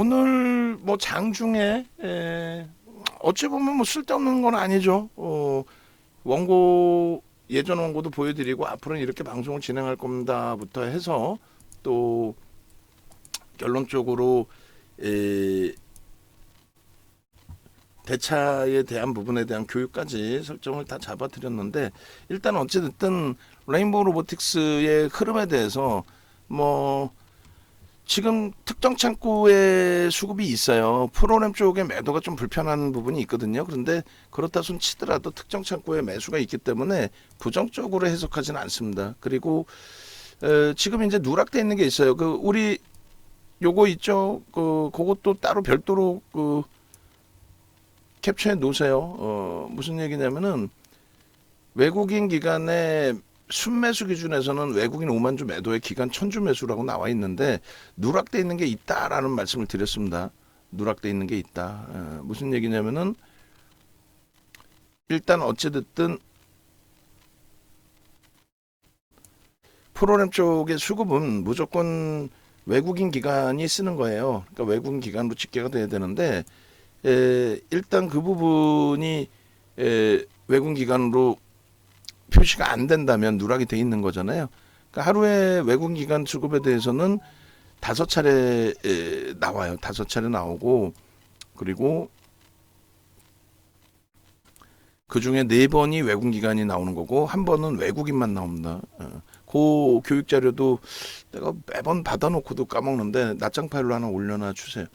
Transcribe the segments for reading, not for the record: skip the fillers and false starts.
오늘 뭐 장중에 어찌 보면 뭐 쓸데없는 건 아니죠. 원고 예전 원고도 보여드리고 앞으로는 이렇게 방송을 진행할 겁니다부터 해서 또 결론적으로 대차에 대한 부분에 대한 교육까지 설정을 다 잡아드렸는데, 일단 어찌됐든 레인보우 로보틱스의 흐름에 대해서 뭐 지금 특정 창구에 수급이 있어요. 프로그램 쪽에 매도가 좀 불편한 부분이 있거든요. 그런데 그렇다 손 치더라도 특정 창구에 매수가 있기 때문에 부정적으로 해석하지는 않습니다. 그리고 지금 이제 누락돼 있는 게 있어요. 그 우리 요거 있죠. 그것도 따로 별도로 캡처해 놓으세요. 무슨 얘기냐면은 외국인 기관의 순매수 기준에서는 외국인 5만 주 매도의 기간 1000주 매수라고 나와 있는데 누락돼 있는 게 있다라는 말씀을 드렸습니다. 누락돼 있는 게 있다. 무슨 얘기냐면은 일단 어찌됐든 프로그램 쪽의 수급은 무조건 외국인 기관이 쓰는 거예요. 그러니까 외국인 기관으로 집계가 돼야 되는데 일단 그 부분이 외국인 기관으로 표시가 안 된다면 누락이 돼 있는 거잖아요. 그러니까 하루에 외국인 기관 수급에 대해서는 5차례 나와요. 5차례 나오고, 그리고 그 중에 4번이 외국인 기관이 나오는 거고 한 번은 외국인만 나옵니다. 그 교육 자료도 내가 매번 받아놓고도 까먹는데 낱장 파일로 하나 올려놔 주세요.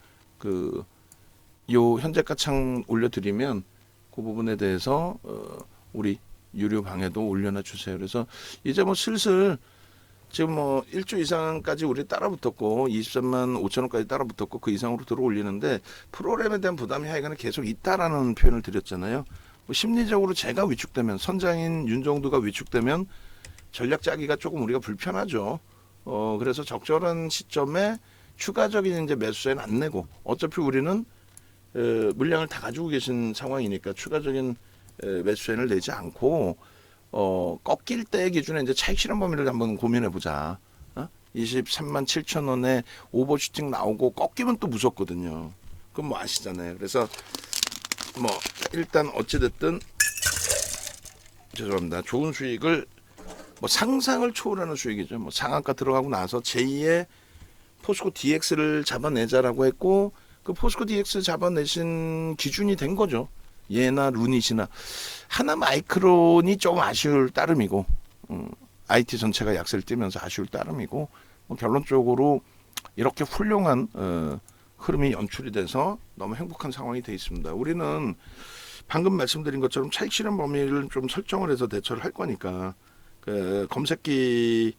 요 현재가 창 올려드리면 그 부분에 대해서 우리 유료 방에도 올려놔 주세요. 그래서 이제 뭐 슬슬 지금 뭐 1주 이상까지 우리 따라붙었고 23만 5천 원까지 따라붙었고 그 이상으로 들어올리는데 프로그램에 대한 부담이 하여간에 계속 있다라는 표현을 드렸잖아요. 뭐 심리적으로 제가 위축되면, 선장인 윤정두가 위축되면 전략 짜기가 조금 우리가 불편하죠. 그래서 적절한 시점에 추가적인 이제 매수세는 안 내고, 어차피 우리는 물량을 다 가지고 계신 상황이니까 추가적인 매수세를 내지 않고 꺾일 때 기준에 이제 차익 실현 범위를 한번 고민해 보자. 23만 7천 원에 오버슈팅 나오고 꺾이면 또 무섭거든요. 그건 뭐 아시잖아요. 그래서 뭐 일단 어찌됐든 죄송합니다. 좋은 수익을 뭐 상상을 초월하는 수익이죠. 뭐 상한가 들어가고 나서 제2의 포스코 DX를 잡아내자라고 했고, 그 포스코 DX 잡아내신 기준이 된 거죠. 얘나 루닛이나 하나 마이크론이 조금 아쉬울 따름이고, IT 전체가 약세를 띠면서 아쉬울 따름이고, 뭐 결론적으로 이렇게 훌륭한 흐름이 연출이 돼서 너무 행복한 상황이 돼 있습니다. 우리는 방금 말씀드린 것처럼 차익 실현 범위를 좀 설정을 해서 대처를 할 거니까 검색기에서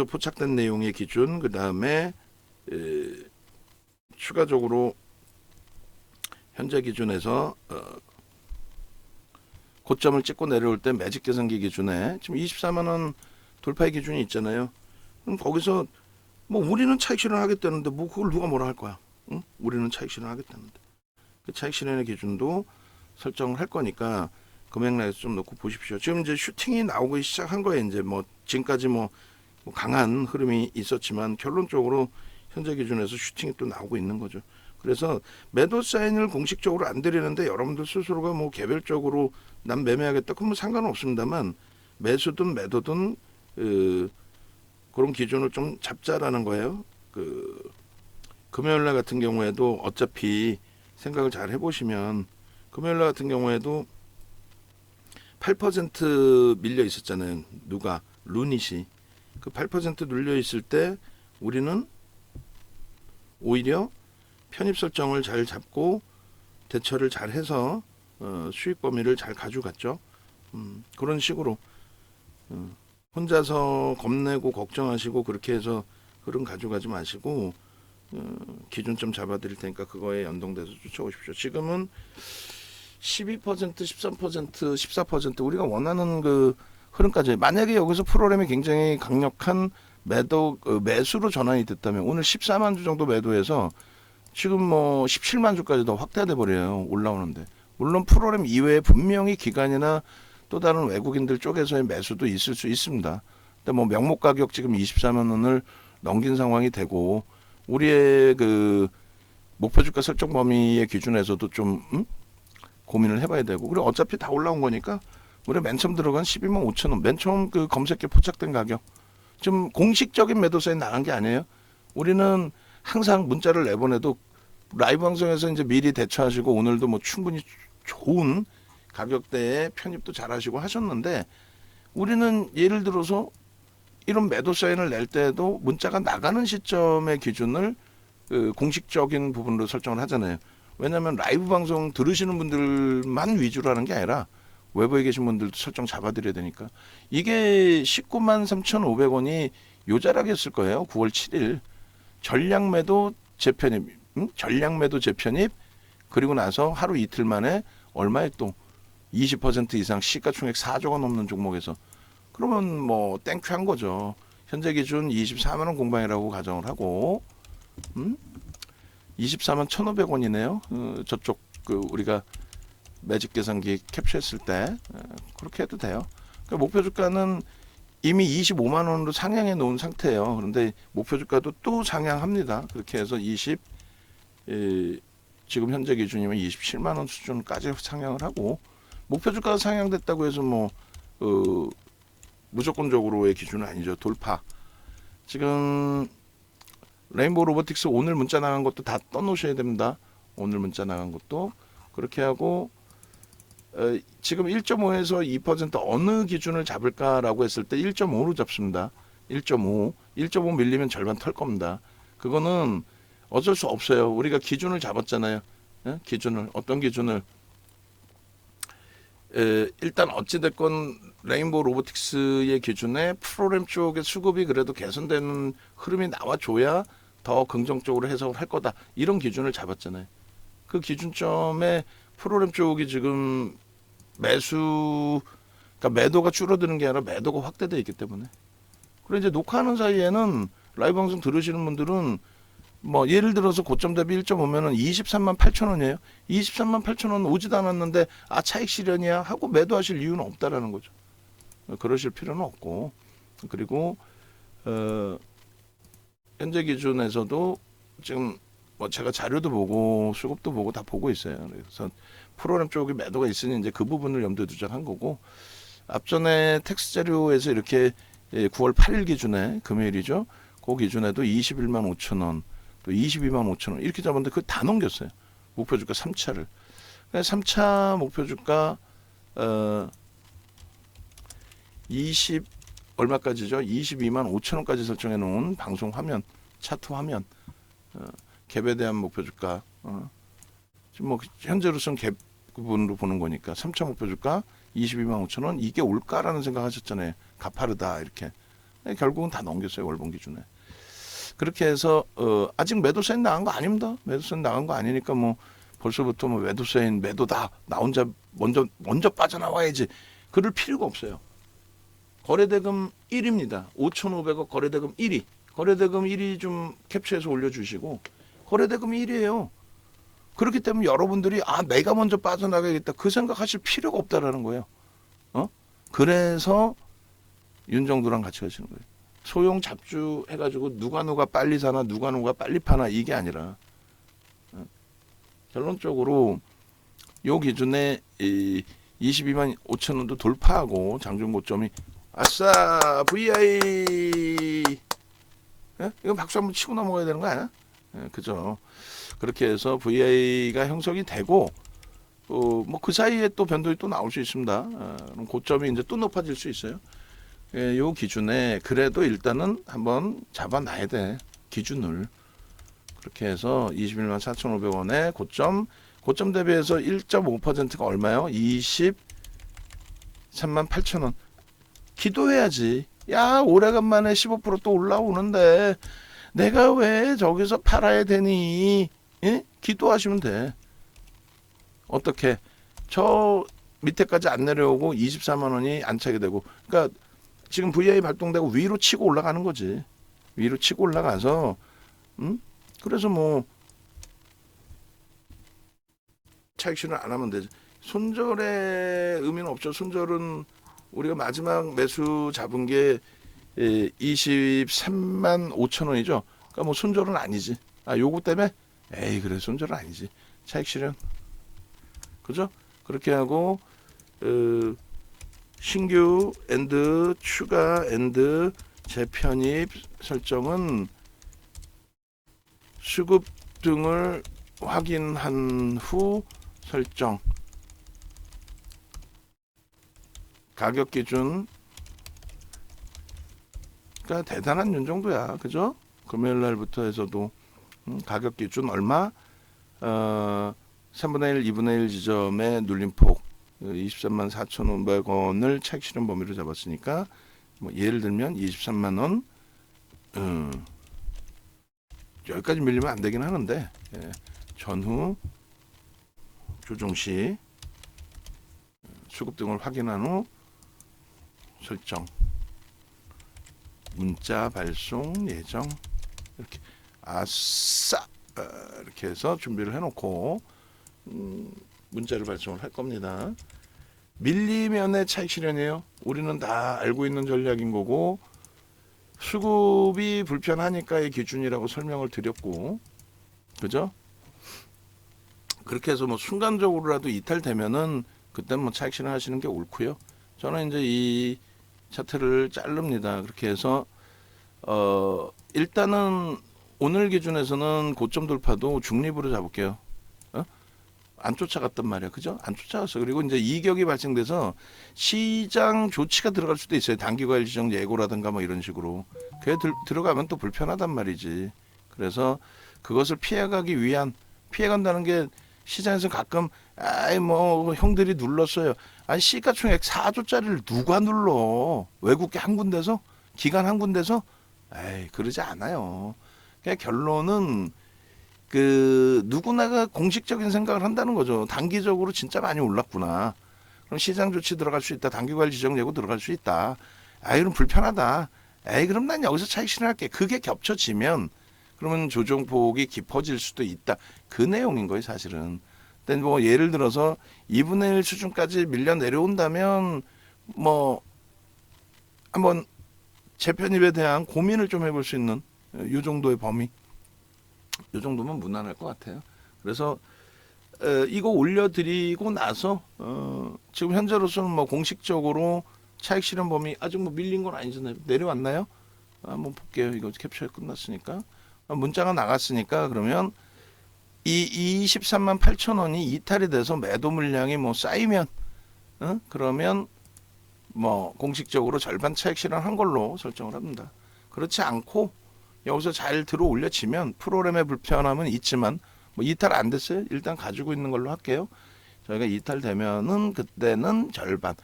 포착된 내용의 기준, 그 다음에 추가적으로 현재 기준에서 고점을 찍고 내려올 때 매직 계산기 기준에 지금 24만 원 돌파의 기준이 있잖아요. 그럼 거기서 뭐 우리는 차익 실현하겠다는데 뭐 그걸 누가 뭐라 할 거야? 응? 우리는 차익 실현하겠다는데 그 차익 실현의 기준도 설정을 할 거니까 금액내에서 좀 놓고 보십시오. 지금 이제 슈팅이 나오기 시작한 거예요. 이제 뭐 지금까지 뭐 강한 흐름이 있었지만 결론적으로 현재 기준에서 슈팅이 또 나오고 있는 거죠. 그래서 매도 사인을 공식적으로 안 드리는데 여러분들 스스로가 뭐 개별적으로 난 매매하겠다 그러면 상관은 없습니다만, 매수든 매도든 그런 기준을 좀 잡자라는 거예요. 금요일날 같은 경우에도 어차피 생각을 잘 해보시면 금요일날 같은 경우에도 8% 밀려 있었잖아요. 누가? 루닛이. 그 8% 눌려 있을 때 우리는 오히려 편입 설정을 잘 잡고 대처를 잘 해서 수익 범위를 잘 가져갔죠. 그런 식으로 혼자서 겁내고 걱정하시고 그렇게 해서 흐름 가져가지 마시고 기준점 잡아드릴 테니까 그거에 연동돼서 쫓아오십시오. 지금은 12%, 13%, 14% 우리가 원하는 그 흐름까지, 만약에 여기서 프로그램이 굉장히 강력한 매수로 전환이 됐다면 오늘 14만 주 정도 매도해서 지금 뭐 17만 주까지 더 확대돼 버려요. 올라오는데. 물론 프로그램 이외에 분명히 기관이나 또 다른 외국인들 쪽에서의 매수도 있을 수 있습니다. 근데 뭐 명목 가격 지금 24만 원을 넘긴 상황이 되고 우리의 그 목표 주가 설정 범위의 기준에서도 좀 고민을 해봐야 되고, 그리고 어차피 다 올라온 거니까 우리 맨 처음 들어간 12만 5천 원, 맨 처음 그 검색에 포착된 가격, 좀 공식적인 매도 사인 나간 게 아니에요. 우리는 항상 문자를 내보내도 라이브 방송에서 이제 미리 대처하시고 오늘도 뭐 충분히 좋은 가격대에 편입도 잘하시고 하셨는데, 우리는 예를 들어서 이런 매도 사인을 낼 때도 문자가 나가는 시점의 기준을 그 공식적인 부분으로 설정을 하잖아요. 왜냐하면 라이브 방송 들으시는 분들만 위주로 하는 게 아니라 외부에 계신 분들도 설정 잡아드려야 되니까. 이게 19만 3,500원이 요자락이었을 거예요. 9월 7일 전량 매도 재편입, 전량 매도 재편입, 그리고 나서 하루 이틀 만에 얼마에 또 20% 이상 시가총액 4조가 넘는 종목에서, 그러면 뭐 땡큐 한 거죠. 현재 기준 24만 원 공방이라고 가정을 하고, 24만 1,500원이네요. 저쪽 그 우리가 매직 계산기 캡처했을 때 그렇게 해도 돼요. 그러니까 목표 주가는 이미 25만 원으로 상향해 놓은 상태예요. 그런데 목표 주가도 또 상향합니다. 그렇게 해서 지금 현재 기준이면 27만 원 수준까지 상향을 하고, 목표 주가가 상향됐다고 해서 뭐 무조건적으로의 기준은 아니죠. 돌파. 지금 레인보우 로보틱스 오늘 문자 나간 것도 다 떠놓으셔야 됩니다. 오늘 문자 나간 것도 그렇게 하고, 지금 1.5에서 2% 어느 기준을 잡을까라고 했을 때 1.5로 잡습니다. 1.5 밀리면 절반 털 겁니다. 그거는 어쩔 수 없어요. 우리가 기준을 잡았잖아요. 기준을, 어떤 기준을, 일단 어찌됐건 레인보우 로보틱스의 기준에 프로그램 쪽의 수급이 그래도 개선되는 흐름이 나와줘야 더 긍정적으로 해석을 할 거다, 이런 기준을 잡았잖아요. 그 기준점에 프로그램 쪽이 지금 그러니까 매도가 줄어드는 게 아니라 매도가 확대되어 있기 때문에. 그리고 이제 녹화하는 사이에는 라이브 방송 들으시는 분들은 뭐 예를 들어서 고점 대비 1.5면은 23만 8천 원이에요. 23만 8천 원 오지도 않았는데 차익 실현이야 하고 매도하실 이유는 없다라는 거죠. 그러실 필요는 없고, 그리고 현재 기준에서도 지금 뭐 제가 자료도 보고 수급도 보고 다 보고 있어요. 그래서 프로그램 쪽에 매도가 있으니 이제 그 부분을 염두에 두자 한 거고, 앞전에 텍스 자료에서 이렇게 9월 8일 기준에 금요일이죠. 그 기준에도 21만 5천 원, 또 22만 5천 원 이렇게 잡았는데 그거 다 넘겼어요. 목표 주가 3차를. 3차 목표 주가 20 얼마까지죠? 22만 5천 원까지 설정해 놓은 방송 화면, 차트 화면, 갭에 대한 목표 주가, 지금 뭐 현재로서는 갭 부분으로 보는 거니까 3차 목표 주가 22만 5천 원, 이게 올까라는 생각하셨잖아요. 가파르다 이렇게. 결국은 다 넘겼어요, 월봉 기준에. 그렇게 해서 아직 매도 사인 나간 거 아닙니다. 매도 사인 나간 거 아니니까 뭐 벌써부터 뭐 매도 사인 매도다, 나 혼자 먼저 빠져나와야지, 그럴 필요가 없어요. 거래대금 1위입니다. 5,500억 거래대금 1위. 거래대금 1위 좀 캡처해서 올려주시고, 거래대금 1위예요. 그렇기 때문에 여러분들이 내가 먼저 빠져나가야겠다 그 생각하실 필요가 없다라는 거예요. 그래서 윤정두랑 같이 가시는 거예요. 소형 잡주 해가지고 누가 빨리 사나 누가 빨리 파나 이게 아니라, 결론적으로 요 기준에 22만 5천 원도 돌파하고 장중 고점이 아싸 VI, 이건 박수 한번 치고 넘어가야 되는 거 아니야? 그죠? 그렇게 해서 VI가 형성이 되고, 뭐 그 사이에 또 변동이 또 나올 수 있습니다. 그럼 고점이 이제 또 높아질 수 있어요. 요 기준에 그래도 일단은 한번 잡아놔야 돼, 기준을. 그렇게 해서 21만 4,500원에 고점 대비해서 1.5%가 얼마요? 23만 8천 원. 기도해야지. 야, 오래간만에 15% 또 올라오는데 내가 왜 저기서 팔아야 되니? 기도하시면 돼. 어떻게? 저 밑에까지 안 내려오고 24만 원이 안 차게 되고, 그러니까 지금 VI 발동되고 위로 치고 올라가는 거지. 위로 치고 올라가서, 그래서 뭐 차익 실현 안 하면 되지. 손절의 의미는 없죠. 손절은 우리가 마지막 매수 잡은 게 23만 5천 원이죠. 그러니까 뭐 손절은 아니지. 요거 때문에 에이 그래 손절은 아니지. 차익 실현. 그죠? 그렇게 하고 신규 엔드 추가 엔드 재편입 설정은 수급 등을 확인한 후 설정. 가격 기준. 그러니까 대단한 윤정도야. 그죠? 금요일 날부터 해서도 가격 기준 얼마? 3분의 1, 2분의 1 지점의 눌림폭 23만 4,500원을 차익 실현 범위로 잡았으니까 뭐 예를 들면 23만 원 여기까지 밀리면 안 되긴 하는데 전후 조정 시 수급 등을 확인한 후 설정 문자 발송 예정 이렇게 아싸 이렇게 해서 준비를 해놓고 문자를 발송을 할 겁니다. 밀리면의 차익 실현이에요. 우리는 다 알고 있는 전략인 거고 수급이 불편하니까의 기준이라고 설명을 드렸고 그죠? 그렇게 해서 뭐 순간적으로라도 이탈되면은 그때 뭐 차익 실현하시는 게 옳고요. 저는 이제 이 차트를 자릅니다. 그렇게 해서 일단은 오늘 기준에서는 고점 돌파도 중립으로 잡을게요. 안 쫓아갔단 말이야. 그죠? 안 쫓아갔어. 그리고 이제 이격이 발생돼서 시장 조치가 들어갈 수도 있어요. 단기과일 지정 예고라든가 뭐 이런 식으로. 그게 들어가면 또 불편하단 말이지. 그래서 그것을 피해가기 위한, 피해간다는 게 시장에서 가끔 아이 뭐 형들이 눌렀어요. 아니 시가총액 4조짜리를 누가 눌러? 외국계 한 군데서? 기관 한 군데서? 에이 그러지 않아요. 그냥 결론은 누구나가 공식적인 생각을 한다는 거죠. 단기적으로 진짜 많이 올랐구나. 그럼 시장 조치 들어갈 수 있다. 단기과일 지정 예고 들어갈 수 있다. 아이 그럼 불편하다. 에이 그럼 난 여기서 차익 실현할게. 그게 겹쳐지면 그러면 조정폭이 깊어질 수도 있다. 그 내용인 거예요 사실은. 근데 뭐 예를 들어서 2분의 1 수준까지 밀려 내려온다면 뭐 한번 재편입에 대한 고민을 좀 해볼 수 있는 이 정도의 범위. 이 정도면 무난할 것 같아요. 그래서 이거 올려드리고 나서 지금 현재로서는 뭐 공식적으로 차익 실현 범위 아직 뭐 밀린 건 아니잖아요. 내려왔나요? 한번 볼게요. 이거 캡처가 끝났으니까 문자가 나갔으니까 그러면 이 23만 8천 원이 이탈이 돼서 매도 물량이 뭐 쌓이면 그러면 뭐 공식적으로 절반 차익 실현한 걸로 설정을 합니다. 그렇지 않고 여기서 잘 들어 올려치면 프로그램의 불편함은 있지만 뭐 이탈 안 됐어요. 일단 가지고 있는 걸로 할게요. 저희가 이탈되면은 그때는 절반.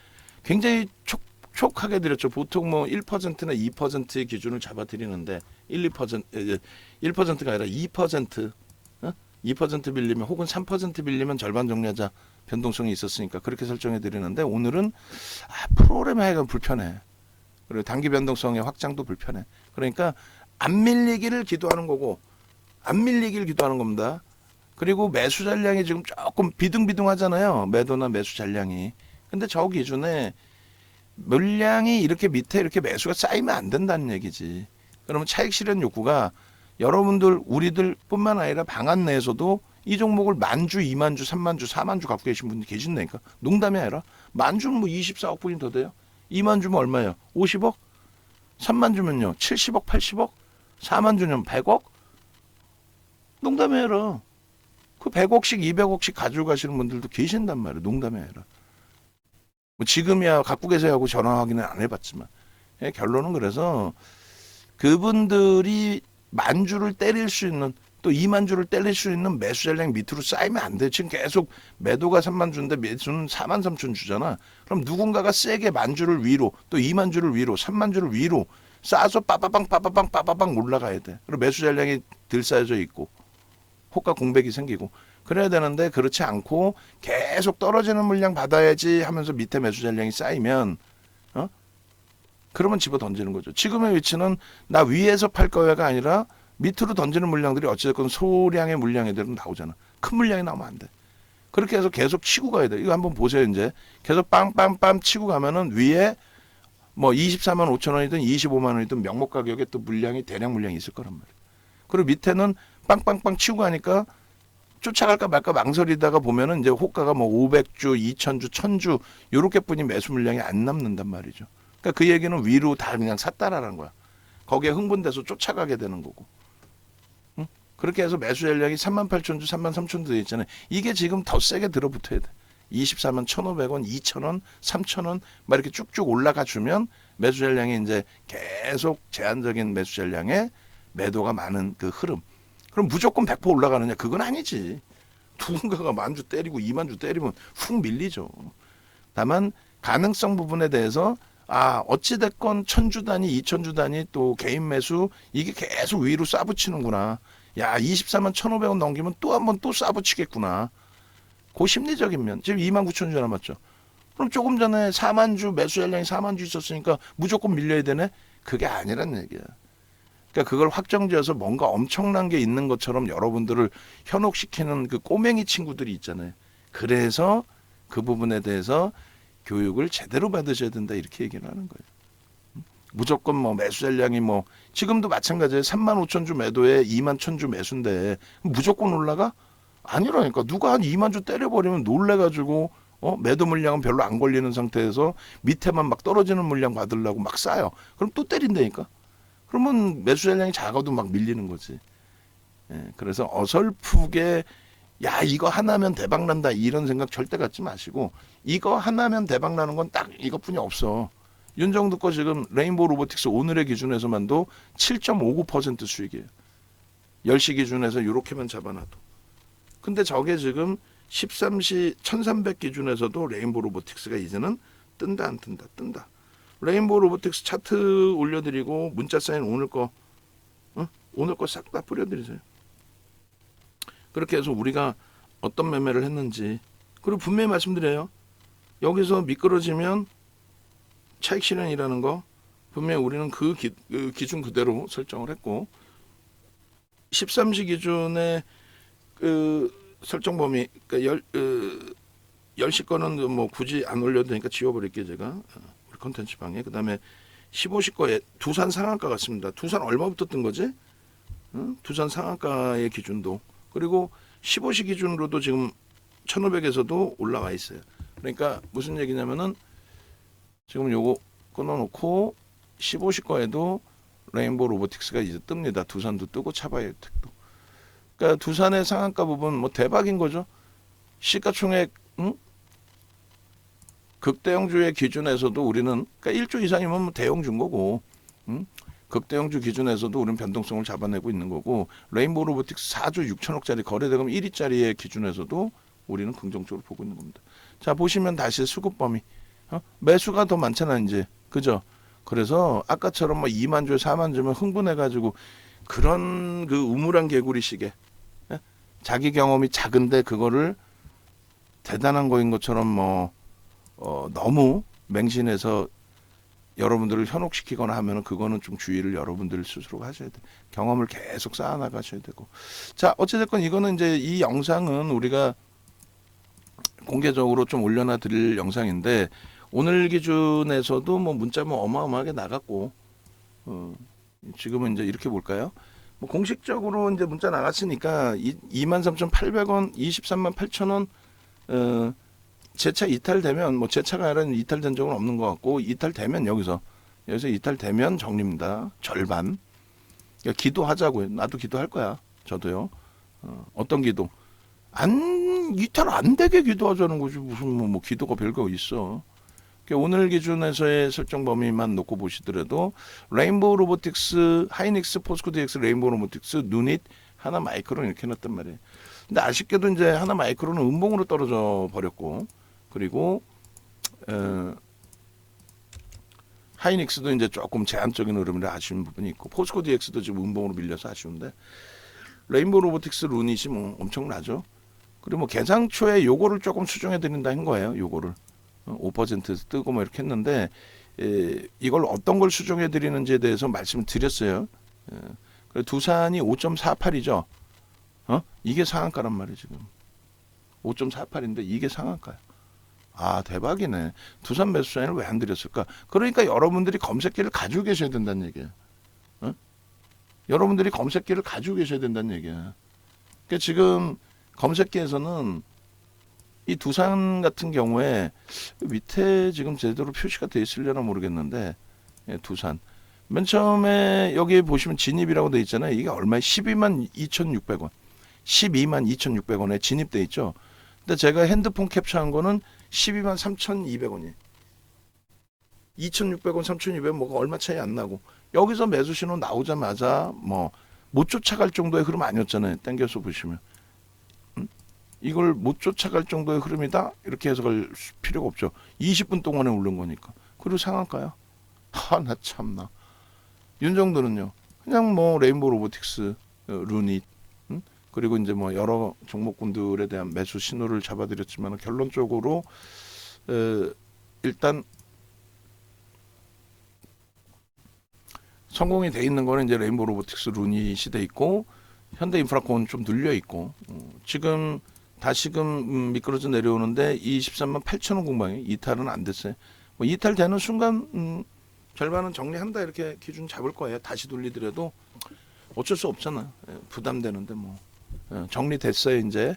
굉장히 촉촉하게 드렸죠. 보통 뭐 1%나 2%의 기준을 잡아 드리는데 1%가 아니라 2% 2% 빌리면 혹은 3% 빌리면 절반 정리하자 변동성이 있었으니까 그렇게 설정해 드리는데 오늘은 프로그램 하기가 불편해. 그리고 단기 변동성의 확장도 불편해. 그러니까 안 밀리기를 기도하는 거고 안 밀리기를 기도하는 겁니다. 그리고 매수 잔량이 지금 조금 비등비등하잖아요. 매도나 매수 잔량이. 근데 저 기준에 물량이 이렇게 밑에 이렇게 매수가 쌓이면 안 된다는 얘기지. 그러면 차익 실현 욕구가 여러분들 우리들 뿐만 아니라 방안 내에서도 이 종목을 만주, 2만주, 3만주, 4만주 갖고 계신 분들 계신다니까. 농담이 아니라 만주는 뭐 24억 분이 더 돼요. 2만 주면 얼마예요? 50억? 3만 주면요 70억, 80억? 4만 주면 100억? 농담이 아니라 그 100억씩 200억씩 가지고 가시는 분들도 계신단 말이에요. 농담이 아니라 뭐 지금이야 갖고 계세요 하고 전화 확인은 안 해봤지만 결론은 그래서 그분들이 만주를 때릴 수 있는 또 2만 주를 때릴 수 있는 매수 잔량 밑으로 쌓이면 안 돼. 지금 계속 매도가 3만 주인데 매수는 4만 3천 주잖아. 그럼 누군가가 세게 만주를 위로 또 2만 주를 위로 3만 주를 위로 쌓아서 빠바방 올라가야 돼. 그리고 매수 잔량이 들 쌓여져 있고 호가 공백이 생기고 그래야 되는데 그렇지 않고 계속 떨어지는 물량 받아야지 하면서 밑에 매수 잔량이 쌓이면 그러면 집어 던지는 거죠. 지금의 위치는 나 위에서 팔 거야가 아니라 밑으로 던지는 물량들이 어찌됐건 소량의 물량애들은 나오잖아. 큰 물량이 나오면 안 돼. 그렇게 해서 계속 치고 가야 돼. 이거 한번 보세요. 이제 계속 빵빵빵 치고 가면은 위에 뭐 24만 5천 원이든 25만 원이든 명목 가격에 또 물량이 대량 물량이 있을 거란 말이에요. 그리고 밑에는 빵빵빵 치고 가니까 쫓아갈까 말까 망설이다가 보면은 이제 호가가 뭐 500주, 2000주, 1000주 요렇게뿐이 매수 물량이 안 남는단 말이죠. 그러니까 그 얘기는 위로 다 그냥 샀다라는 거야. 거기에 흥분돼서 쫓아가게 되는 거고. 응? 그렇게 해서 매수 전략이 38,000주, 33,000주 돼 있잖아요. 이게 지금 더 세게 들어붙어야 돼. 24만 1,500원, 2,000원, 3,000원 막 이렇게 쭉쭉 올라가 주면 매수 전량이 이제 계속 제한적인 매수 전량에 매도가 많은 그 흐름. 그럼 무조건 100% 올라가느냐? 그건 아니지. 누군가가 만주 때리고 2만주 때리면 훅 밀리죠. 다만 가능성 부분에 대해서 어찌됐건 1000주 단위, 2000주 단위 또 개인 매수 이게 계속 위로 쏴붙이는구나. 야 24만 1,500원 넘기면 또 한 번 또 쏴붙이겠구나. 그 심리적인 면. 지금 29,000주 남았죠. 그럼 조금 전에 4만주 매수 전량이 4만주 있었으니까 무조건 밀려야 되네? 그게 아니란 얘기야. 그러니까 그걸 확정지어서 뭔가 엄청난 게 있는 것처럼 여러분들을 현혹시키는 그 꼬맹이 친구들이 있잖아요. 그래서 그 부분에 대해서 교육을 제대로 받으셔야 된다 이렇게 얘기를 하는 거예요. 무조건 뭐 매수 전량이 뭐 지금도 마찬가지예요. 35,000주 매도에 21,000주 매수인데 무조건 올라가? 아니라니까. 누가 한 2만주 때려버리면 놀래가지고 매도 물량은 별로 안 걸리는 상태에서 밑에만 막 떨어지는 물량 받으려고 막 싸요. 그럼 또 때린다니까. 그러면 매수 전량이 작아도 막 밀리는 거지. 예, 그래서 어설프게 야 이거 하나면 대박 난다 이런 생각 절대 갖지 마시고 이거 하나면 대박 나는 건 딱 이것뿐이 없어. 윤정두 거 지금 레인보우 로보틱스 오늘의 기준에서만도 7.59% 수익이에요. 10시 기준에서 이렇게만 잡아놔도. 근데 저게 지금 13시 1300 기준에서도 레인보우 로보틱스가 이제는 뜬다 안 뜬다 뜬다. 레인보우 로보틱스 차트 올려드리고 문자 사인 오늘 거 싹 다 뿌려드리세요. 그렇게 해서 우리가 어떤 매매를 했는지 그리고 분명히 말씀드려요. 여기서 미끄러지면 차익 실현이라는 거 분명히 우리는 그 기준 그대로 설정을 했고 13시 기준에 그 설정 범위 그러니까 10시 거는 뭐 굳이 안 올려도 되니까 지워버릴게요 제가 우리 컨텐츠 방에. 그 다음에 15시 거에 두산 상한가 같습니다. 두산 얼마부터 뜬 거지? 두산 상한가의 기준도 그리고 15시 기준으로도 지금 1500에서도 올라와 있어요. 그러니까 무슨 얘기냐면은 지금 요거 끊어놓고 15시 거에도 레인보우 로보틱스가 이제 뜹니다. 두산도 뜨고 차바이오텍도. 그러니까 두산의 상한가 부분 뭐 대박인 거죠. 시가총액 극대형주의 기준에서도 우리는 그러니까 1조 이상이면 뭐 대형주인 거고 극대형주 기준에서도 우리는 변동성을 잡아내고 있는 거고 레인보우 로보틱스 4조 6천억짜리 거래대금 1위짜리의 기준에서도 우리는 긍정적으로 보고 있는 겁니다. 자 보시면 다시 수급 범위 매수가 더 많잖아 이제 그죠? 그래서 아까처럼 뭐 2만 주에 4만 주면 흥분해가지고 그런 그 우물한 개구리식의 자기 경험이 작은데 그거를 대단한 거인 것처럼 뭐 너무 맹신해서 여러분들을 현혹시키거나 하면은 그거는 좀 주의를 여러분들 스스로가 하셔야 돼. 경험을 계속 쌓아나가셔야 되고. 자 어찌됐건 이거는 이제 이 영상은 우리가 공개적으로 좀 올려놔 드릴 영상인데 오늘 기준에서도 뭐 문자 뭐 어마어마하게 나갔고 지금은 이제 이렇게 볼까요? 뭐 공식적으로 이제 문자 나갔으니까 23,800원, 23만 8천원 재차 이탈되면 뭐 재차가 아니라 이탈된 적은 없는 것 같고 이탈되면 여기서 이탈되면 정리입니다. 절반. 그러니까 기도하자고요. 나도 기도할 거야. 저도요. 어떤 기도? 이탈 안 되게 기도하자는 거지 무슨 뭐 기도가 별거 있어. 그러니까 오늘 기준에서의 설정 범위만 놓고 보시더라도 레인보우 로보틱스, 하이닉스, 포스코 DX, 레인보우 로보틱스, 누닛, 하나 마이크론 이렇게 해놨단 말이에요. 근데 아쉽게도 이제 하나 마이크론은 음봉으로 떨어져 버렸고 그리고 하이닉스도 이제 조금 제한적인 흐름이라 아쉬운 부분이 있고 포스코 DX도 지금 음봉으로 밀려서 아쉬운데 레인보우 로보틱스 루닛이 뭐 엄청나죠. 그리고 뭐 개장초에 요거를 조금 수정해 드린다 한 거예요. 요거를 5% 뜨고 뭐 이렇게 했는데 이걸 어떤 걸 수정해 드리는지에 대해서 말씀을 드렸어요. 두산이 5.48이죠. 이게 상한가란 말이에요 지금. 5.48인데 이게 상한가야. 아 대박이네. 두산 매수 사인을 왜 안 드렸을까? 그러니까 여러분들이 검색기를 가지고 계셔야 된다는 얘기야. 여러분들이 검색기를 가지고 계셔야 된다는 얘기야. 그러니까 지금 검색기에서는 이 두산 같은 경우에 밑에 지금 제대로 표시가 돼 있으려나 모르겠는데, 예, 두산. 맨 처음에 여기 보시면 진입이라고 돼 있잖아요. 이게 얼마에 12만 2,600원. 12만 2,600원에 진입돼 있죠. 근데 제가 핸드폰 캡처한 거는 12만 3,200원이에요. 2,600원, 3,200원 뭐가 얼마 차이 안 나고, 여기서 매수 신호 나오자마자 뭐 못 쫓아갈 정도의 흐름 아니었잖아요. 땡겨서 보시면. 이걸 못 쫓아갈 정도의 흐름이다? 이렇게 해석할 필요가 없죠. 20분 동안에 오른 거니까. 그리고 상한가요? 나 참나. 윤 정도는요. 그냥 뭐 레인보우 로보틱스, 루닛, 그리고 이제 뭐 여러 종목군들에 대한 매수 신호를 잡아드렸지만, 결론적으로 일단 성공이 돼 있는 거는 이제 레인보우 로보틱스, 루닛이 돼 있고, 현대인프라코는 좀 눌려 있고, 지금 다시금 미끄러져 내려오는데 23만 8천 원 공방에 이탈은 안 됐어요. 뭐 이탈되는 순간 절반은 정리한다 이렇게 기준 잡을 거예요. 다시 돌리더라도 어쩔 수 없잖아. 부담되는데 뭐 정리됐어요. 이제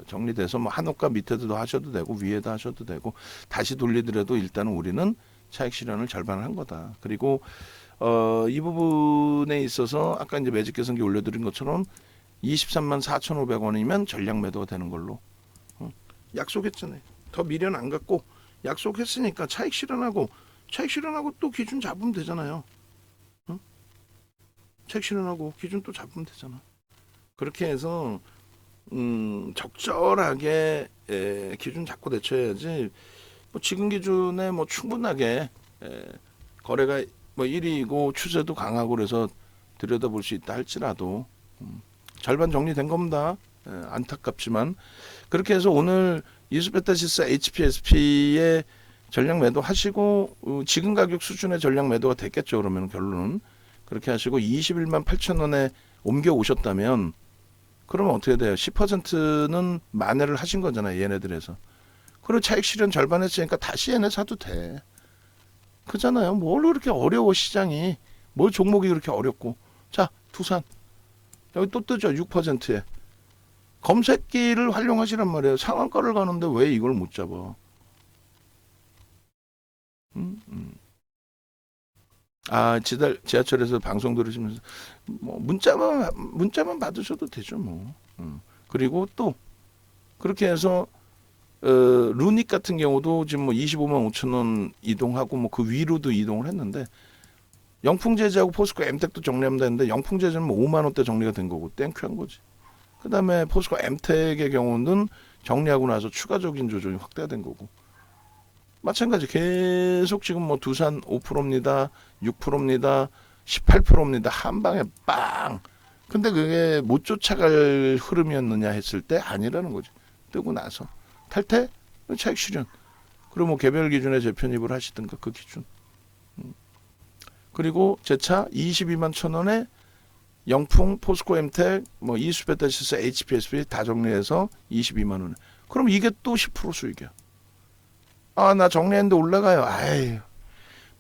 정리돼서 뭐 한옥가 밑에도 하셔도 되고 위에도 하셔도 되고, 다시 돌리더라도 일단은 우리는 차익 실현을 절반을 한 거다. 그리고 이 부분에 있어서 아까 이제 매직 개선기 올려드린 것처럼 23만 4,500원이면 전략 매도가 되는 걸로 약속했잖아요. 더 미련 안 갖고 약속했으니까 차익 실현하고 또 기준 잡으면 되잖아요. 차익 실현하고 기준 또 잡으면 되잖아. 그렇게 해서 적절하게 기준 잡고 대처해야지. 뭐 지금 기준에 뭐 충분하게 거래가 뭐 1위이고 추세도 강하고 그래서 들여다볼 수 있다 할지라도 절반 정리된 겁니다. 안타깝지만 그렇게 해서 오늘 이수베타시스 HPSP의 전략 매도 하시고 지금 가격 수준의 전략 매도가 됐겠죠. 그러면 결론은 그렇게 하시고 21만 8천 원에 옮겨 오셨다면 그러면 어떻게 돼요? 10%는 만회를 하신 거잖아요. 얘네들에서. 그리고 차익 실현 절반 했으니까 다시 얘네 사도 돼. 그잖아요. 뭘 그렇게 어려워 시장이. 뭘 종목이 그렇게 어렵고. 자, 두산. 여기 또 뜨죠. 6%에. 검색기를 활용하시란 말이에요. 상한가를 가는데 왜 이걸 못 잡아? 지하철에서 방송 들으시면서 뭐 문자만 받으셔도 되죠, 뭐. 그리고 또 그렇게 해서 루닉 같은 경우도 지금 뭐 25만 5천 원 이동하고 뭐 그 위로도 이동을 했는데, 영풍제재하고 포스코 엠텍도 정리하면 되는데 영풍제재는 뭐 5만 원대 정리가 된 거고 땡큐한 거지. 그다음에 포스코 엠텍의 경우는 정리하고 나서 추가적인 조정이 확대된 거고. 마찬가지 계속 지금 뭐 두산 5%입니다. 6%입니다. 18%입니다. 한 방에 빵. 근데 그게 못 쫓아갈 흐름이었느냐 했을 때 아니라는 거죠. 뜨고 나서 탈퇴? 차익 실현. 그리고 뭐 개별 기준에 재편입을 하시든가 그 기준. 그리고 제 차 22만 1,000원에 영풍, 포스코 엠텍, 뭐 이수베타시스, HPSP 다 정리해서 22만 원에. 그럼 이게 또 10% 수익이야. 나 정리했는데 올라가요. 아이,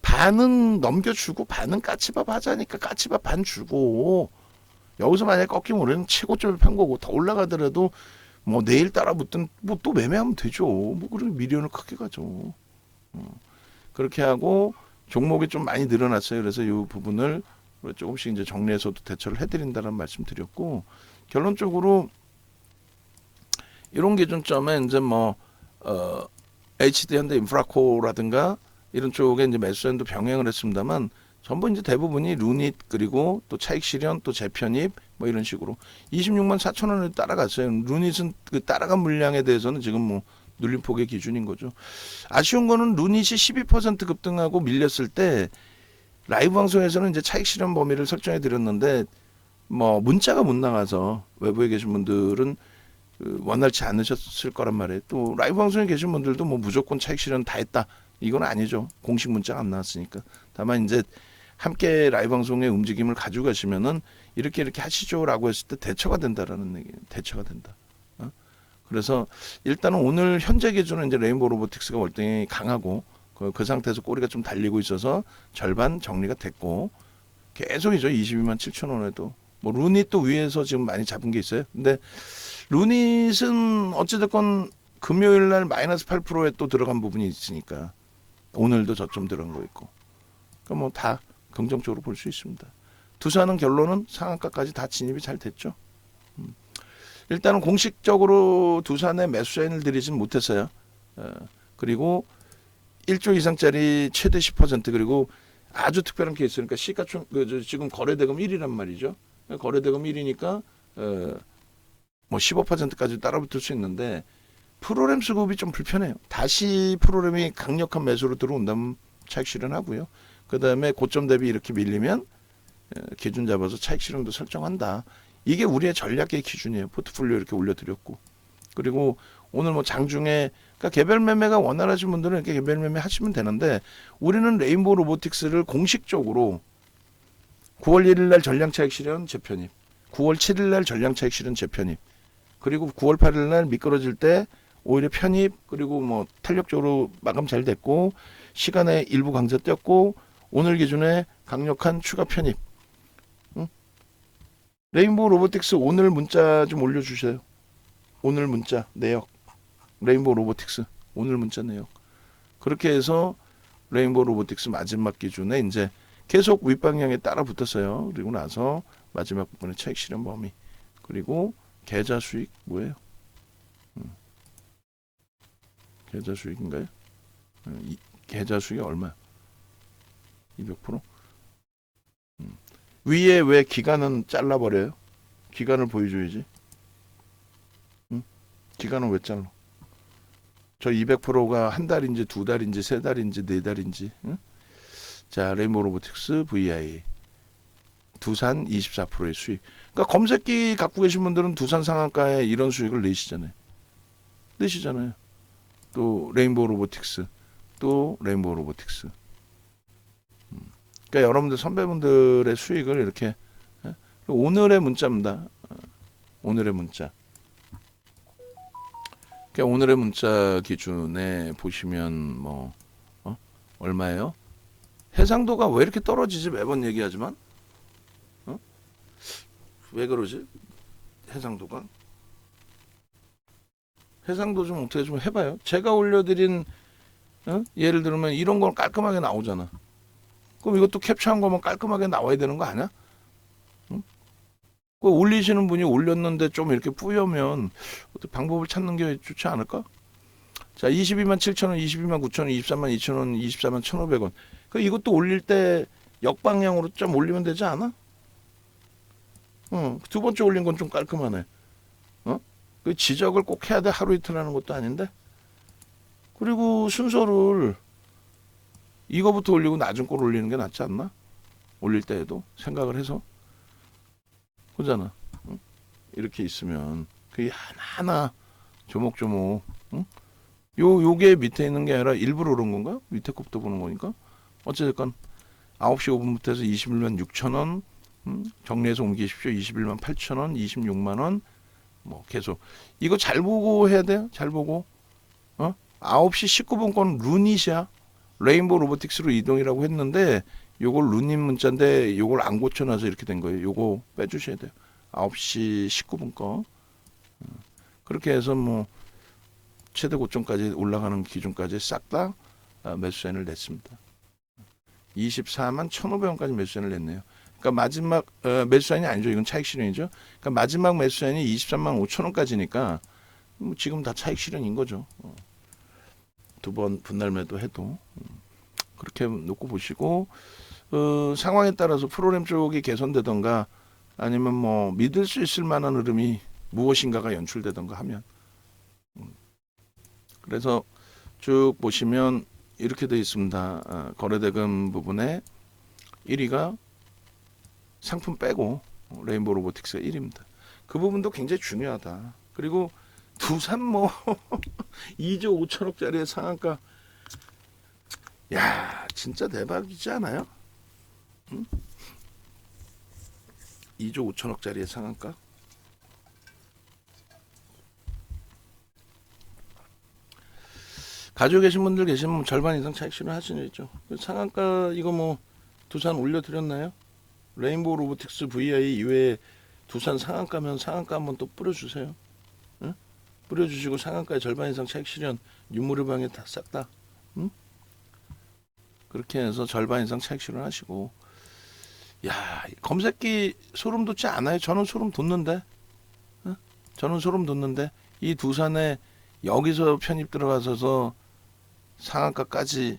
반은 넘겨주고 반은 까치밥 하자니까 까치밥 반 주고, 여기서 만약에 꺾이면 우리는 최고점을 판 거고, 더 올라가더라도 뭐 내일 따라 붙든 뭐 또 매매하면 되죠. 뭐 그렇게 미련을 크게 가죠. 그렇게 하고 종목이 좀 많이 늘어났어요. 그래서 이 부분을 조금씩 이제 정리해서도 대처를 해드린다는 말씀 드렸고, 결론적으로 이런 기준점에 이제 뭐 HD 현대 인프라코라든가 이런 쪽에 이제 매수엔도 병행을 했습니다만, 전부 이제 대부분이 루닛 그리고 또 차익 실현 또 재편입 뭐 이런 식으로 26만 4천 원을 따라갔어요. 루닛은 그 따라간 물량에 대해서는 지금 뭐 눌림폭의 기준인 거죠. 아쉬운 거는 루닛이 12% 급등하고 밀렸을 때 라이브 방송에서는 이제 차익 실현 범위를 설정해 드렸는데 뭐 문자가 못 나가서 외부에 계신 분들은 원활치 않으셨을 거란 말이에요. 또 라이브 방송에 계신 분들도 뭐 무조건 차익 실현 다 했다, 이건 아니죠. 공식 문자가 안 나왔으니까. 다만 이제 함께 라이브 방송의 움직임을 가지고 가시면은 이렇게 하시죠라고 했을 때 대처가 된다라는 얘기예요. 대처가 된다. 그래서 일단은 오늘 현재 기준은 이제 레인보우 로보틱스가 월등히 강하고 그 상태에서 꼬리가 좀 달리고 있어서 절반 정리가 됐고, 계속이죠. 22만 7천 원에도 뭐 루닛도 위에서 지금 많이 잡은 게 있어요. 근데 루닛은 어찌됐건 금요일 날 마이너스 8%에 또 들어간 부분이 있으니까 오늘도 저점 들어간 거 있고. 그러니까 뭐 다 긍정적으로 볼 수 있습니다. 두산은 결론은 상한가까지 다 진입이 잘 됐죠. 일단은 공식적으로 두산에 매수 사인을 드리진 못했어요. 그리고 1조 이상짜리 최대 10% 그리고 아주 특별한 케이스니까 시가총 지금 거래대금 1위란 말이죠. 거래대금 1위니까 뭐 15%까지 따라붙을 수 있는데 프로그램 수급이 좀 불편해요. 다시 프로그램이 강력한 매수로 들어온다면 차익 실현하고요. 그 다음에 고점 대비 이렇게 밀리면 기준 잡아서 차익 실현도 설정한다. 이게 우리의 전략의 기준이에요. 포트폴리오 이렇게 올려드렸고. 그리고 오늘 뭐 장중에 그러니까 개별 매매가 원활하신 분들은 이렇게 개별 매매 하시면 되는데 우리는 레인보우 로보틱스를 공식적으로 9월 1일 날 전량 차익 실현 재편입, 9월 7일 날 전량 차익 실현 재편입, 그리고 9월 8일 날 미끄러질 때 오히려 편입, 그리고 뭐 탄력적으로 마감 잘 됐고 시간에 일부 강세 떴고 오늘 기준에 강력한 추가 편입. 응? 레인보우 로보틱스 오늘 문자 좀 올려주세요. 오늘 문자 내역. 레인보우 로보틱스 오늘 문자 내역. 그렇게 해서 레인보우 로보틱스 마지막 기준에 이제 계속 윗방향에 따라 붙었어요. 그리고 나서 마지막 부분에 차익 실현 범위. 그리고 계좌 수익 뭐예요? 계좌 수익인가요? 계좌 수익이 얼마? 200%? 위에 왜 기간은 잘라버려요? 기간을 보여줘야지. 기간은 왜 잘라? 저 200%가 한 달인지 두 달인지 세 달인지 네 달인지. 응? 자, 레인보우 로보틱스 VI 두산 24%의 수익. 그러니까 검색기 갖고 계신 분들은 두산 상한가에 이런 수익을 내시잖아요. 또 레인보우 로보틱스, 또 레인보우 로보틱스. 그러니까 여러분들 선배분들의 수익을 이렇게 오늘의 문자입니다. 오늘의 문자. 그러니까 오늘의 문자 기준에 보시면 뭐 얼마예요? 해상도가 왜 이렇게 떨어지지? 매번 얘기하지만 왜 그러지? 해상도가 해상도 좀 어떻게 좀 해봐요. 제가 올려드린 예를 들면 이런 건 깔끔하게 나오잖아. 그럼 이것도 캡처한 거면 깔끔하게 나와야 되는 거 아니야? 그 올리시는 분이 올렸는데 좀 이렇게 뿌여면 어떻게 방법을 찾는 게 좋지 않을까? 자, 22만 7천 원, 22만 9천 원, 23만 2천 원, 24만 1,500원. 그 이것도 올릴 때 역방향으로 좀 올리면 되지 않아? 두 번째 올린 건 좀 깔끔하네. 그 지적을 꼭 해야 돼. 하루 이틀 하는 것도 아닌데. 그리고 순서를 이거부터 올리고 낮은 걸 올리는 게 낫지 않나? 올릴 때에도 생각을 해서. 그잖아. 이렇게 있으면 그게 하나하나 조목조목. 요게 밑에 있는 게 아니라 일부러 그런 건가? 밑에 kop도 보는 거니까. 어쨌든 9시 5분부터 해서 21만 6천 원 정리해서 옮기십시오. 21만 8천 원, 26만 원. 뭐 계속 이거 잘 보고 해야 돼요. 잘 보고. 9시 19분 건 루닛이야. 레인보우 로보틱스로 이동이라고 했는데 요걸 루닛 문자인데 요걸 안 고쳐놔서 이렇게 된 거예요. 요거 빼주셔야 돼요. 9시 19분 거. 그렇게 해서 뭐 최대 고점까지 올라가는 기준까지 싹 다 매수 사인을 냈습니다. 24만 1,500원까지 매수 사인을 냈네요. 그러니까 마지막 매수 사인이 아니죠. 이건 차익 실현이죠. 그러니까 마지막 매수 사인이 23만 5천 원까지니까 뭐 지금 다 차익 실현인 거죠. 두 번 분할 매도 해도 그렇게 놓고 보시고 상황에 따라서 프로그램 쪽이 개선되던가 아니면 뭐 믿을 수 있을 만한 흐름이 무엇인가가 연출되던가 하면 그래서 쭉 보시면 이렇게 되어 있습니다. 거래대금 부분에 1위가 상품 빼고 레인보우 로보틱스가 1위입니다. 그 부분도 굉장히 중요하다. 그리고 두산 뭐 2조 5천억짜리의 상한가 야 진짜 대박이지 않아요? 2조 5천억짜리의 상한가 가지고 계신 분들 계시면 절반 이상 차익 실현하시는 있죠. 상한가 이거 뭐 두산 올려드렸나요? 레인보우 로보틱스 VI 이외에 두산 상한가면 상한가 한번 또 뿌려주세요. 응? 뿌려주시고 상한가의 절반 이상 차익 실현 유무료방에 다 싹 다. 응? 그렇게 해서 절반 이상 차익 실현하시고. 야, 검색기 소름 돋지 않아요? 저는 소름 돋는데. 응? 저는 소름 돋는데 이 두산에 여기서 편입 들어가서서 상한가까지,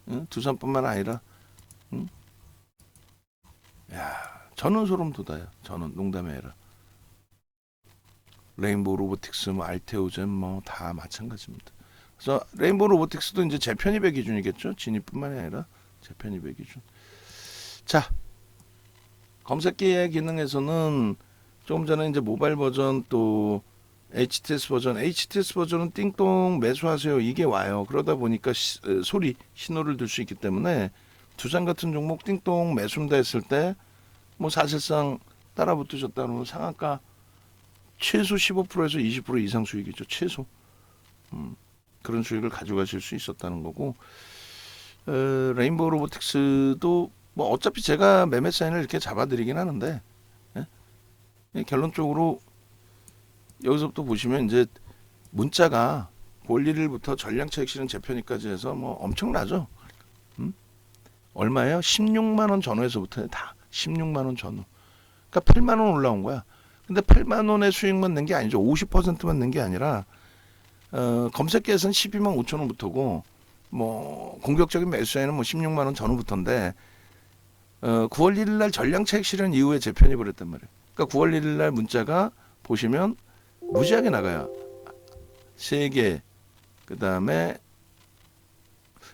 응? 두산뿐만 아니라, 응? 야, 저는 소름 돋아요. 저는 농담이 아니라. 레인보우 로보틱스, 뭐 알테오젠 뭐 다 마찬가지입니다. 그래서 레인보우 로보틱스도 이제 재편입의 기준이겠죠. 진입뿐만이 아니라 재편입의 기준. 자, 검색기의 기능에서는 조금 전에 이제 모바일 버전 또 HTS 버전은 띵동 매수하세요 이게 와요. 그러다 보니까 소리 신호를 들 수 있기 때문에 두산 같은 종목 띵동 매수다 했을 때 뭐 사실상 따라 붙으셨다 그러면 상한가 최소 15%에서 20% 이상 수익이죠. 최소. 그런 수익을 가져가실 수 있었다는 거고, 레인보우 로보틱스도 뭐 어차피 제가 매매 사인을 이렇게 잡아드리긴 하는데, 예? 결론적으로 여기서부터 보시면 이제 문자가 9월 1일부터 전량차익 실현 재편입까지 해서 뭐 엄청나죠. 얼마예요? 16만 원 전후에서부터 다 16만 원 전후. 그러니까 8만 원 올라온 거야. 근데 8만 원의 수익만 낸 게 아니죠. 50%만 낸 게 아니라 검색계에서는 12만 5천 원부터고 뭐 공격적인 매수에는 뭐 16만 원 전후부터인데 9월 1일 날 전량차익 실현 이후에 재편입을 했단 말이에요. 그러니까 9월 1일 날 문자가 보시면 무지하게 나가요. 3개. 그다음에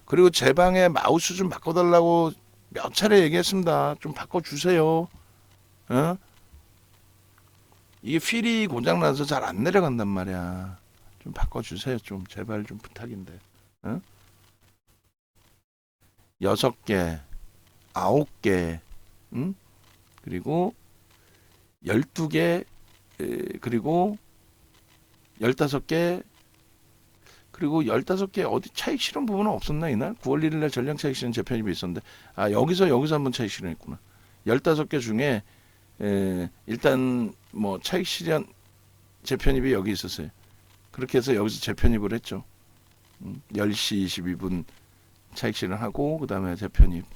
그리고 제 방에 마우스 좀 바꿔달라고 몇 차례 얘기했습니다. 좀 바꿔주세요. 어? 이게 필이 고장나서 잘 안 내려간단 말이야. 좀 바꿔주세요. 좀 제발 좀 부탁인데. 어? 6개, 9개, 응? 그리고 12개, 그리고 15개, 그리고 15개 어디 차익 실현 부분은 없었나 이날? 9월 1일 날 전량 차익 실현 재편입이 있었는데 여기서 한번 차익 실현했구나. 15개 중에 일단 뭐 차익 실현 재편입이 여기 있었어요. 그렇게 해서 여기서 재편입을 했죠. 10시 22분 차익 실현하고 그다음에 재편입.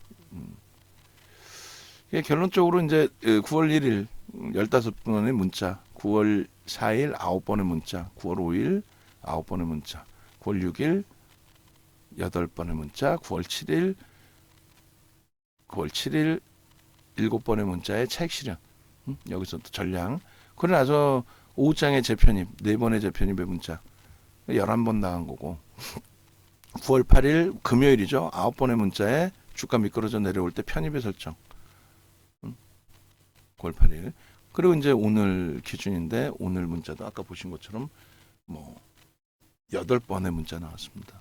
결론적으로 이제 9월 1일 15번의 문자, 9월 4일 9번의 문자, 9월 5일 9번의 문자, 9월 6일 8번의 문자, 9월 7일 7번의 문자에 차익 실현. 여기서 또 전량. 그러고 나서 오후장에 재편입, 4번의 재편입의 문자. 11번 나간 거고. 9월 8일 금요일이죠. 9번의 문자에 주가 미끄러져 내려올 때 편입의 설정. 9월 8일. 그리고 이제 오늘 기준인데 오늘 문자도 아까 보신 것처럼 뭐 8번의 문자 나왔습니다.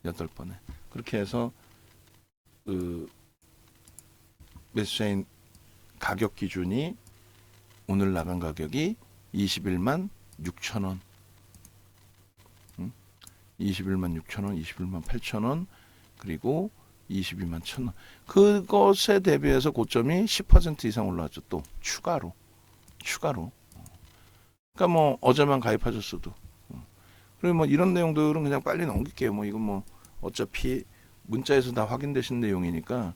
8번에. 그렇게 해서 매수자인 가격 기준이 오늘 나간 가격이 21만 6천 원. 21만 6천 원, 21만 8천 원, 그리고 22만 1천 원. 그것에 대비해서 고점이 10% 이상 올라왔죠. 또 추가로. 그러니까 뭐 어제만 가입하셨어도. 그리고 뭐 이런 내용들은 그냥 빨리 넘길게요. 뭐 이건 뭐 어차피 문자에서 다 확인되신 내용이니까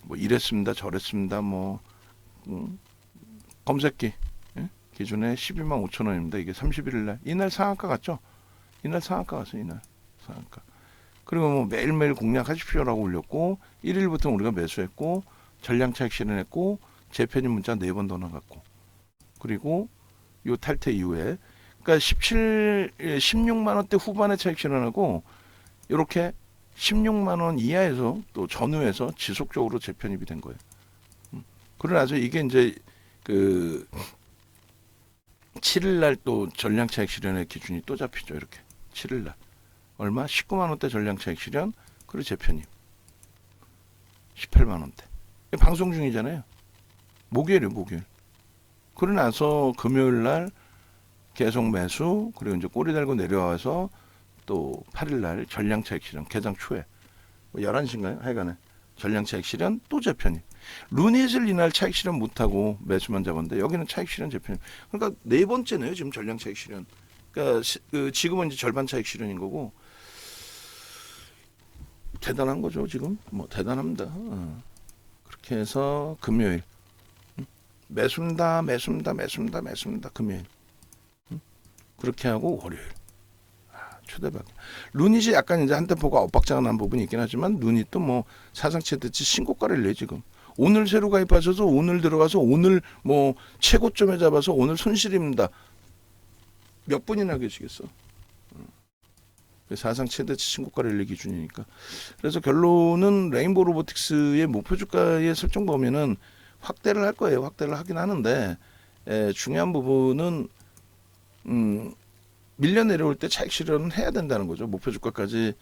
뭐 이랬습니다, 저랬습니다. 뭐 검색기 기준에 12만 5천 원입니다. 이게 31일 날 이날 상한가 갔죠. 이날 상한가 갔어요. 이날 상한가. 그리고 뭐 매일매일 공략하십시오라고 올렸고 1일부터 우리가 매수했고 전량 차익 실현했고 재편입 문자 4번 더 나갔고 그리고 요 탈퇴 이후에 그러니까 16만 원대 후반에 차익 실현하고 이렇게 16만 원 이하에서 또 전후에서 지속적으로 재편입이 된 거예요. 그러나서 이게 이제 그 7일 날 또 전량 차익 실현의 기준이 또 잡히죠. 이렇게 7일 날 얼마? 19만 원대 전량 차익 실현 그리고 재편입 18만 원대. 방송 중이잖아요. 목요일이에요. 목요일. 그러고 나서 금요일 날 계속 매수 그리고 이제 꼬리 달고 내려와서 또 8일 날 전량 차익 실현 개장 초에 뭐 11시인가요? 하여간에 전량 차익 실현 또 재편입. 루닛을 이날 차익 실현 못하고 매수만 잡았는데 여기는 차익 실현 재편. 그러니까 네 번째네요 지금 전량 차익 실현. 그러니까 지금은 이제 절반 차익 실현인 거고 대단한 거죠 지금. 뭐 대단합니다. 그렇게 해서 금요일 매수입니다. 금요일 그렇게 하고 월요일 초대박. 루닛이 약간 이제 한 템포가 엇박자가 난 부분이 있긴 하지만 루닛도 뭐 사상치 대치 신고가를 내 지금. 오늘 새로 가입하셔서 오늘 들어가서 오늘 뭐 최고점에 잡아서 오늘 손실입니다. 몇 분이나 계시겠어? 사상 최대치 신고가를 낼 기준이니까. 그래서 결론은 레인보우 로보틱스의 목표 주가의 설정 범위는 확대를 할 거예요. 확대를 하긴 하는데 중요한 부분은 밀려 내려올 때 차익 실현은 해야 된다는 거죠. 목표 주가까지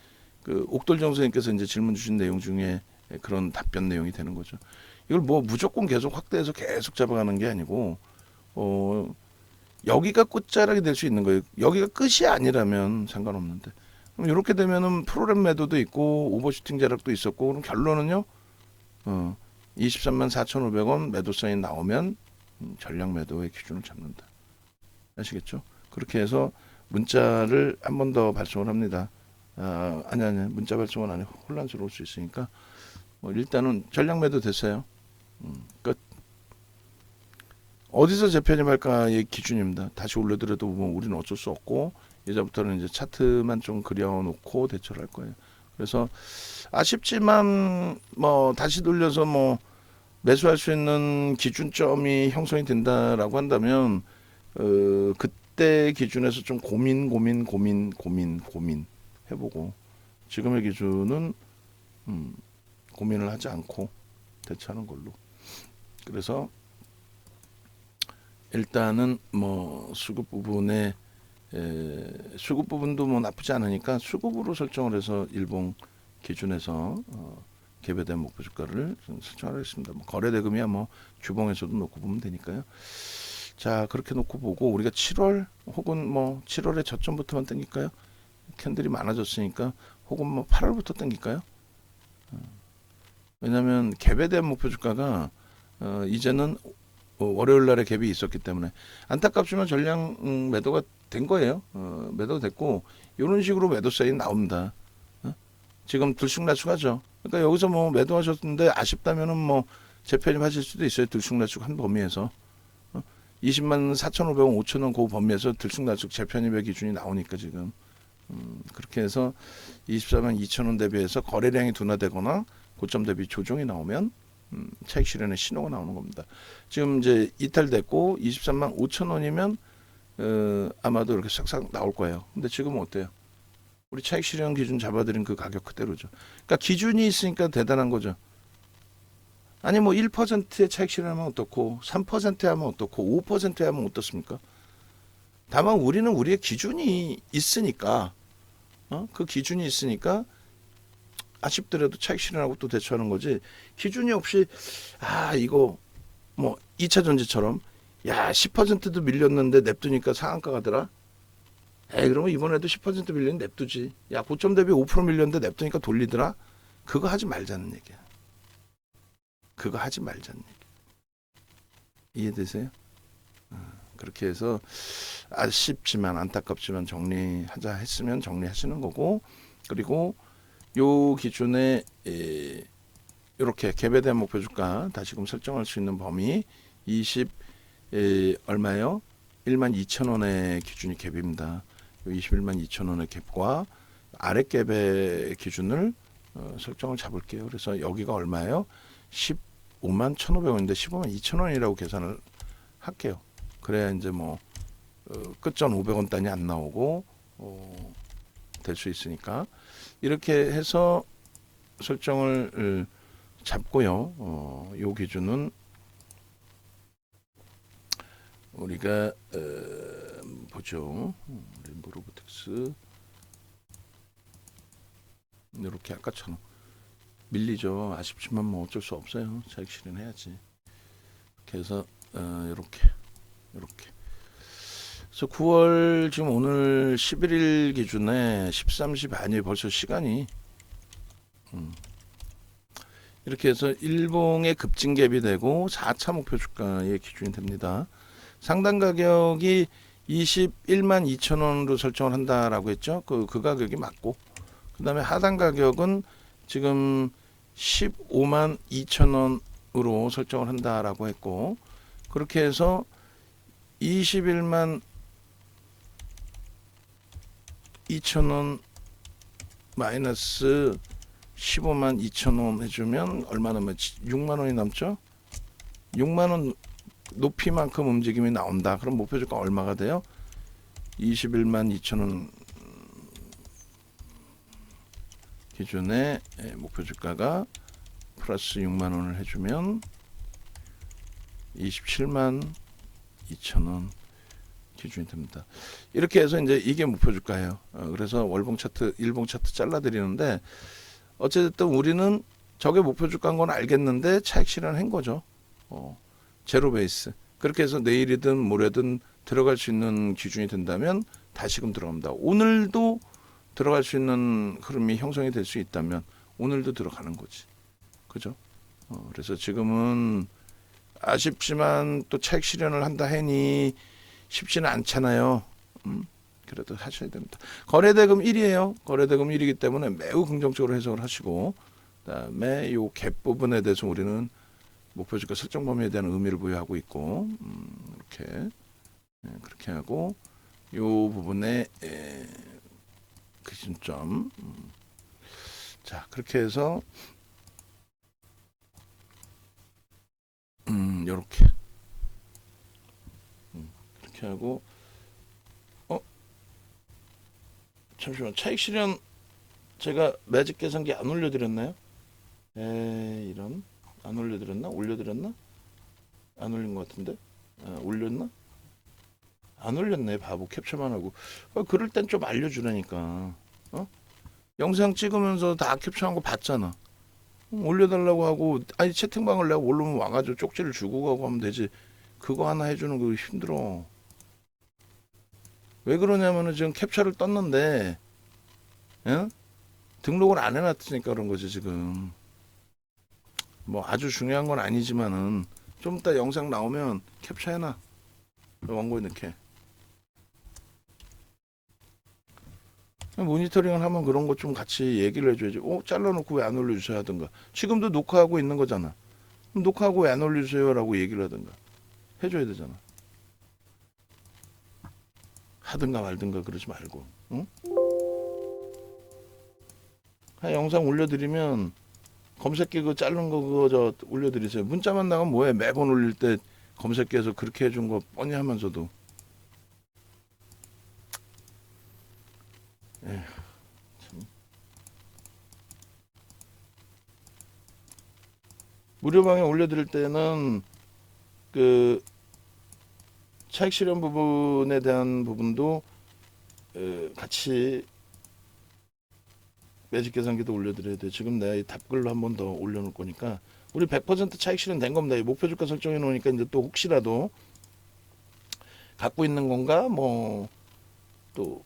그 옥돌정 선생님께서 이제 질문 주신 내용 중에 그런 답변 내용이 되는 거죠. 이걸 뭐 무조건 계속 확대해서 계속 잡아가는 게 아니고 여기가 끝자락이 될 수 있는 거예요. 여기가 끝이 아니라면 상관없는데. 그럼 이렇게 되면은 프로그램 매도도 있고 오버슈팅 자락도 있었고 그럼 결론은요. 23만 4,500원 매도 사인 나오면 전량 매도의 기준을 잡는다. 아시겠죠? 그렇게 해서 문자를 한 번 더 발송을 합니다. 아니 문자 발송은 안 해. 혼란스러울 수 있으니까 일단은 전량 매도 됐어요. 끝. 어디서 재편입할까의 기준입니다. 다시 올려드려도 뭐 우리는 어쩔 수 없고 이제부터는 이제 차트만 좀 그려놓고 대처를 할 거예요. 그래서 아쉽지만 뭐 다시 돌려서 뭐 매수할 수 있는 기준점이 형성이 된다라고 한다면 그때 기준에서 좀 고민 해보고 지금의 기준은 고민을 하지 않고 대처하는 걸로. 그래서 일단은 뭐 수급 부분에 수급 부분도 뭐 나쁘지 않으니까 수급으로 설정을 해서 일봉 기준에서 개별된 목표 주가를 설정하겠습니다. 뭐 거래 대금이야 뭐 주봉에서도 놓고 보면 되니까요. 자 그렇게 놓고 보고 우리가 7월 혹은 뭐 7월의 저점부터만 당길까요? 캔들이 많아졌으니까 혹은 뭐 8월부터 당길까요? 왜냐하면 갭에 대한 목표 주가가 이제는 월요일 날에 갭이 있었기 때문에 안타깝지만 전량 매도가 된 거예요. 매도가 됐고 이런 식으로 매도 사인 나옵니다. 지금 들쑥날쑥하죠. 그러니까 여기서 뭐 매도하셨는데 아쉽다면은 뭐 재편입하실 수도 있어요. 들쑥날쑥한 범위에서 20만 4,500원, 5,000원 그 범위에서 들쑥날쑥 재편입의 기준이 나오니까 지금 그렇게 해서 24만 2,000원 대비해서 거래량이 둔화되거나 고점 대비 조정이 나오면 차익 실현의 신호가 나오는 겁니다. 지금 이제 이탈됐고 23만 5천 원이면 아마도 이렇게 싹싹 나올 거예요. 근데 지금은 어때요? 우리 차익 실현 기준 잡아드린 그 가격 그대로죠. 그러니까 기준이 있으니까 대단한 거죠. 아니 뭐 1%의 차익 실현하면 어떻고 3%에 하면 어떻고 5%에 하면 어떻습니까? 다만 우리는 우리의 기준이 있으니까 그 기준이 있으니까 아쉽더라도 차익 실현하고 또 대처하는 거지. 기준이 없이 이거 뭐 2차 전지처럼 야 10%도 밀렸는데 냅두니까 상한가 가더라. 그러면 이번에도 10% 밀리는 냅두지. 야 고점 대비 5% 밀렸는데 냅두니까 돌리더라. 그거 하지 말자는 얘기야. 그거 하지 말자는 얘기. 이해되세요? 그렇게 해서 아쉽지만 안타깝지만 정리하자 했으면 정리하시는 거고 그리고 요 기준에 이렇게 갭에 대한 목표 주가 다시금 설정할 수 있는 범위 얼마요? 12,000원의 기준이 갭입니다. 21만 2천원의 갭과 아래 갭의 기준을 설정을 잡을게요. 그래서 여기가 얼마예요? 15만 1,500원인데 15만 2천원이라고 계산을 할게요. 그래야 이제 뭐 끝전 500원 단위 안 나오고 될 수 있으니까 이렇게 해서 설정을 잡고요. 요 기준은 우리가 보죠. 레인보우 로보틱스 이렇게 아까처럼 밀리죠. 아쉽지만 뭐 어쩔 수 없어요. 차익 실현해야지. 그래서 이렇게 그래서 9월 지금 오늘 11일 기준에 13시 반이 벌써 시간이 이렇게 해서 일봉의 급증갭이 되고 4차 목표 주가의 기준이 됩니다. 상단 가격이 21만 2천 원으로 설정을 한다라고 했죠. 그 가격이 맞고, 그 다음에 하단 가격은 지금 15만 2천 원으로 설정을 한다라고 했고, 그렇게 해서 21만 2천 원 마이너스 15만 2천 원 해주면 얼마 남았지? 6만 원이 남죠? 6만 원 높이만큼 움직임이 나온다. 그럼 목표 주가 얼마가 돼요? 21만 2천 원 기준에 목표 주가가 플러스 6만 원을 해주면 27만 2천 원 기준이 됩니다. 이렇게 해서 이제 이게 목표 주가예요. 그래서 월봉 차트, 일봉 차트 잘라드리는데, 어쨌든 우리는 저게 목표 주가인 건 알겠는데 차익 실현한 거죠. 제로 베이스. 그렇게 해서 내일이든 모레든 들어갈 수 있는 기준이 된다면 다시금 들어갑니다. 오늘도 들어갈 수 있는 흐름이 형성이 될 수 있다면 오늘도 들어가는 거지. 그죠? 그래서 지금은 아쉽지만 또 차익 실현을 한다 해니 쉽지는 않잖아요. 그래도 하셔야 됩니다. 거래대금 1이에요. 거래대금 1이기 때문에 매우 긍정적으로 해석을 하시고, 그다음에 요 갭 부분에 대해서 우리는 목표 주가 설정 범위에 대한 의미를 부여하고 있고, 이렇게 그렇게 하고 요 부분에 기준점, 자 그렇게 해서 요렇게 이렇게 하고, 잠시만, 차익 실현 제가 매직 계산기 안 올려드렸나요? 이런, 안 올려드렸나? 올려드렸나? 안 올린 것 같은데? 올렸나? 안 올렸네. 바보, 캡처만 하고. 그럴 땐 좀 알려주라니까. 영상 찍으면서 다 캡처한 거 봤잖아. 올려달라고 하고, 아니 채팅방을 내가 올르면 와가지고 쪽지를 주고 가고 하면 되지. 그거 하나 해주는 거 힘들어. 왜 그러냐면은 지금 캡처를 떴는데, 등록을 안 해놨으니까 그런 거지 지금. 뭐 아주 중요한 건 아니지만은 좀 이따 영상 나오면 캡처해놔. 원고에 넣게. 모니터링을 하면 그런 것 좀 같이 얘기를 해줘야지. 잘라놓고 왜 안 올려주셔야 하든가. 지금도 녹화하고 있는 거잖아. 그럼 녹화하고 왜 안 올려주세요 라고 얘기를 하든가 해줘야 되잖아. 하든가 말든가 그러지 말고. 응? 영상 올려드리면 검색기 그 자른 거 그거 저 올려드리세요. 문자만 나가면 뭐해. 매번 올릴 때 검색기에서 그렇게 해준 거 뻔히 하면서도. 에휴, 참. 무료방에 올려드릴 때는 그 차익 실현 부분에 대한 부분도 같이 매직 계산기도 올려드려야 돼. 지금 내가 이 답글로 한 번 더 올려놓을 거니까 우리 100% 차익 실현 된 겁니다. 이 목표 주가 설정해 놓으니까 이제 또 혹시라도 갖고 있는 건가 뭐 또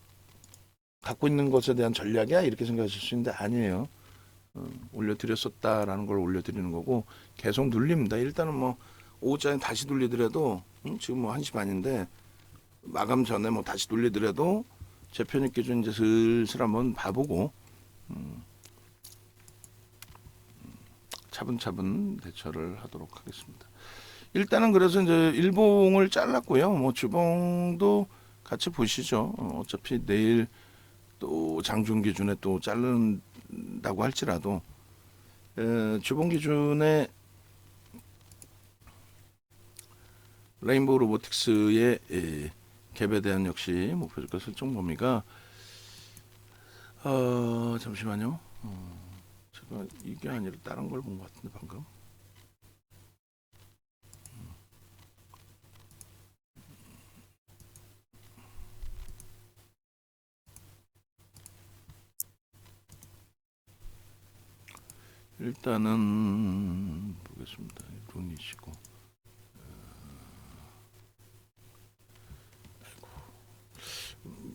갖고 있는 것에 대한 전략이야 이렇게 생각하실 수 있는데 아니에요. 올려드렸었다라는 걸 올려드리는 거고 계속 눌립니다. 일단은 뭐 오후장에 다시 돌리더라도 지금 뭐 1시 반인데 마감 전에 뭐 다시 돌리더라도 제 편입 기준 이제 슬슬 한번 봐보고 차분차분 대처를 하도록 하겠습니다. 일단은 그래서 이제 일봉을 잘랐고요. 뭐 주봉도 같이 보시죠. 어차피 내일 또 장중 기준에 또 자른다고 할지라도 주봉 기준에 레인보우 로보틱스의 갭에 대한 역시 목표 주가 설정 범위가 잠시만요. 제가 이게 아니라 다른 걸 본 것 같은데 방금. 일단은 보겠습니다. 론이시고.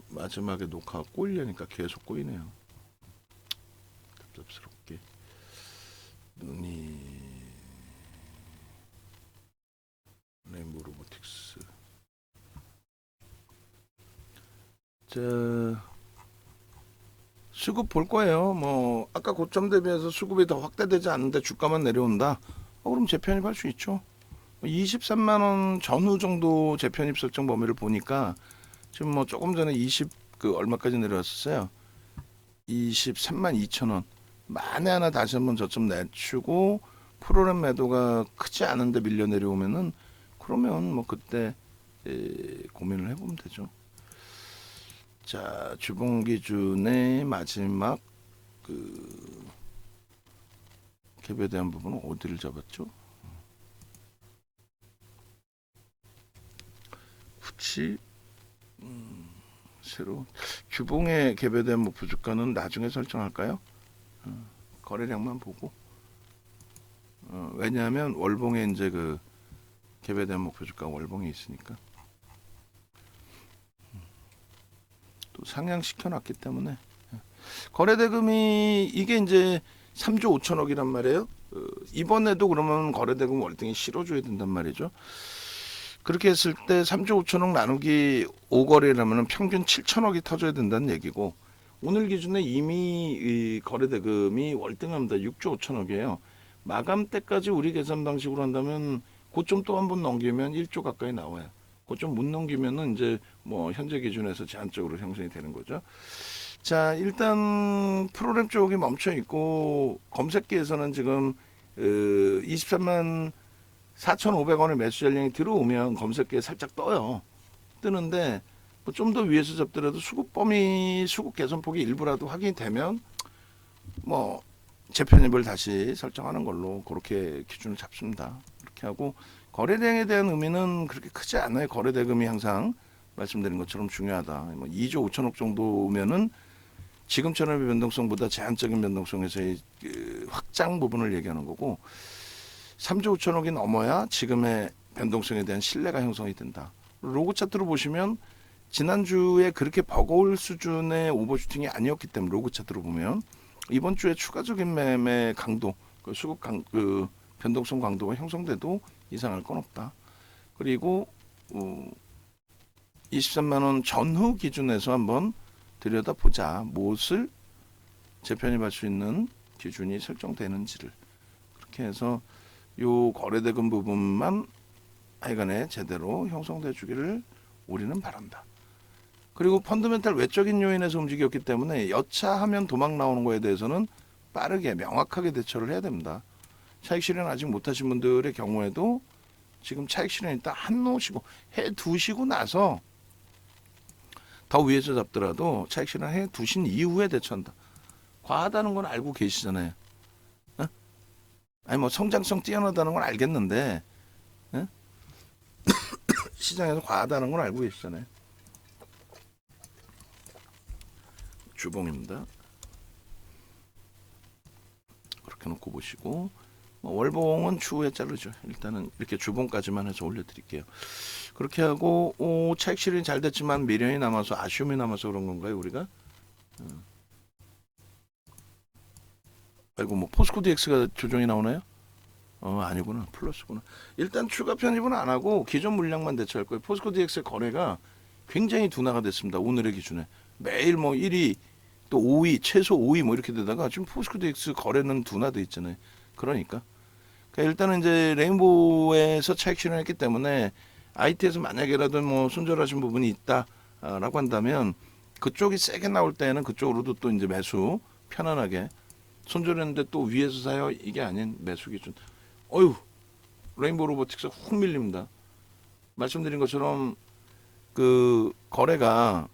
마지막에 녹화가 꼬이려니까 계속 꼬이네요. 답답스럽게. 눈이 저 수급 볼 거예요. 뭐 아까 고점 대비해서 수급이 더 확대되지 않는데 주가만 내려온다. 그럼 재편입할 수 있죠. 23만 원 전후 정도 재편입 설정 범위를 보니까 지금 뭐 조금 전에 20 그 얼마까지 내려왔었어요. 23만 2천 원. 만에 하나 다시 한번 저점 내추고 프로그램 매도가 크지 않은데 밀려 내려오면은 그러면 뭐 그때 고민을 해보면 되죠. 자, 주봉 기준의 마지막 그 갭에 대한 부분은 어디를 잡았죠? 굳이 새로 주봉의 갭에 대한 목표 주가는 나중에 설정할까요? 거래량만 보고 왜냐하면 월봉에 이제 그 갭에 대한 목표 주가 월봉에 있으니까 또 상향시켜 놨기 때문에 거래대금이 이게 이제 3조 5천억이란 말이에요. 이번에도 그러면 거래대금 월등히 실어줘야 된단 말이죠. 그렇게 했을 때 3조 5천억 나누기 5거래라면 평균 7천억이 터져야 된다는 얘기고 오늘 기준에 이미 이 거래대금이 월등합니다. 6조 5천억이에요. 마감 때까지 우리 계산 방식으로 한다면 고점 또 한 번 넘기면 1조 가까이 나와요. 고점 못 넘기면은 이제 뭐 현재 기준에서 제한적으로 형성이 되는 거죠. 자, 일단 프로그램 쪽이 멈춰 있고 검색기에서는 지금 23만 4,500원의 매수 전량이 들어오면 검색기에 살짝 떠요. 뜨는데 뭐 좀 더 위에서 잡더라도 수급 범위, 수급 개선폭이 일부라도 확인이 되면 뭐 재편입을 다시 설정하는 걸로 그렇게 기준을 잡습니다. 그렇게 하고 거래량에 대한 의미는 그렇게 크지 않아요. 거래대금이 항상 말씀드린 것처럼 중요하다. 뭐 2조 5천억 정도면은 지금처럼의 변동성보다 제한적인 변동성에서의 그 확장 부분을 얘기하는 거고 3조 5천억이 넘어야 지금의 변동성에 대한 신뢰가 형성이 된다. 로고 차트로 보시면 지난주에 그렇게 버거울 수준의 오버슈팅이 아니었기 때문에 로고 차트로 보면 이번 주에 추가적인 매매 강도, 그 수급 그 변동성 강도가 형성돼도 이상할 건 없다. 그리고 23만 원 전후 기준에서 한번 들여다보자. 무엇을 재편입할 수 있는 기준이 설정되는지를 그렇게 해서 요 거래대금 부분만 하여간에 제대로 형성돼 주기를 우리는 바란다. 그리고 펀더멘탈 외적인 요인에서 움직였기 때문에 여차하면 도망 나오는 거에 대해서는 빠르게 명확하게 대처를 해야 됩니다. 차익 실현 아직 못하신 분들의 경우에도 지금 차익 실현 일단 한 놓으시고 해 두시고 나서 더 위에서 잡더라도 차익 실현 해 두신 이후에 대처한다. 과하다는 건 알고 계시잖아요. 어? 아니 뭐 성장성 뛰어나다는 건 알겠는데 어? 시장에서 과하다는 건 알고 계시잖아요. 주봉입니다. 그렇게 놓고 보시고 월봉은 추후에 자르죠. 일단은 이렇게 주봉까지만 해서 올려드릴게요. 그렇게 하고 차익 실현이 잘 됐지만 미련이 남아서 아쉬움이 남아서 그런 건가요 우리가? 아이고 뭐 포스코 DX가 조정이 나오나요? 아니구나. 플러스구나. 일단 추가 편입은 안 하고 기존 물량만 대처할 거예요. 포스코 DX의 거래가 굉장히 둔화가 됐습니다. 오늘의 기준에 매일 뭐 1위 또 5위 최소 5위 뭐 이렇게 되다가 지금 포스코 DX 거래는 둔화돼 있잖아요. 그러니까 일단은 이제 레인보우에서 차익 실현했기 때문에 IT에서 만약에라도 뭐 손절하신 부분이 있다라고 한다면 그쪽이 세게 나올 때는 그쪽으로도 또 이제 매수 편안하게 손절했는데 또 위에서 사요 이게 아닌 매수 기준. 어휴 레인보우 로보틱스 훅 밀립니다. 말씀드린 것처럼 그 거래가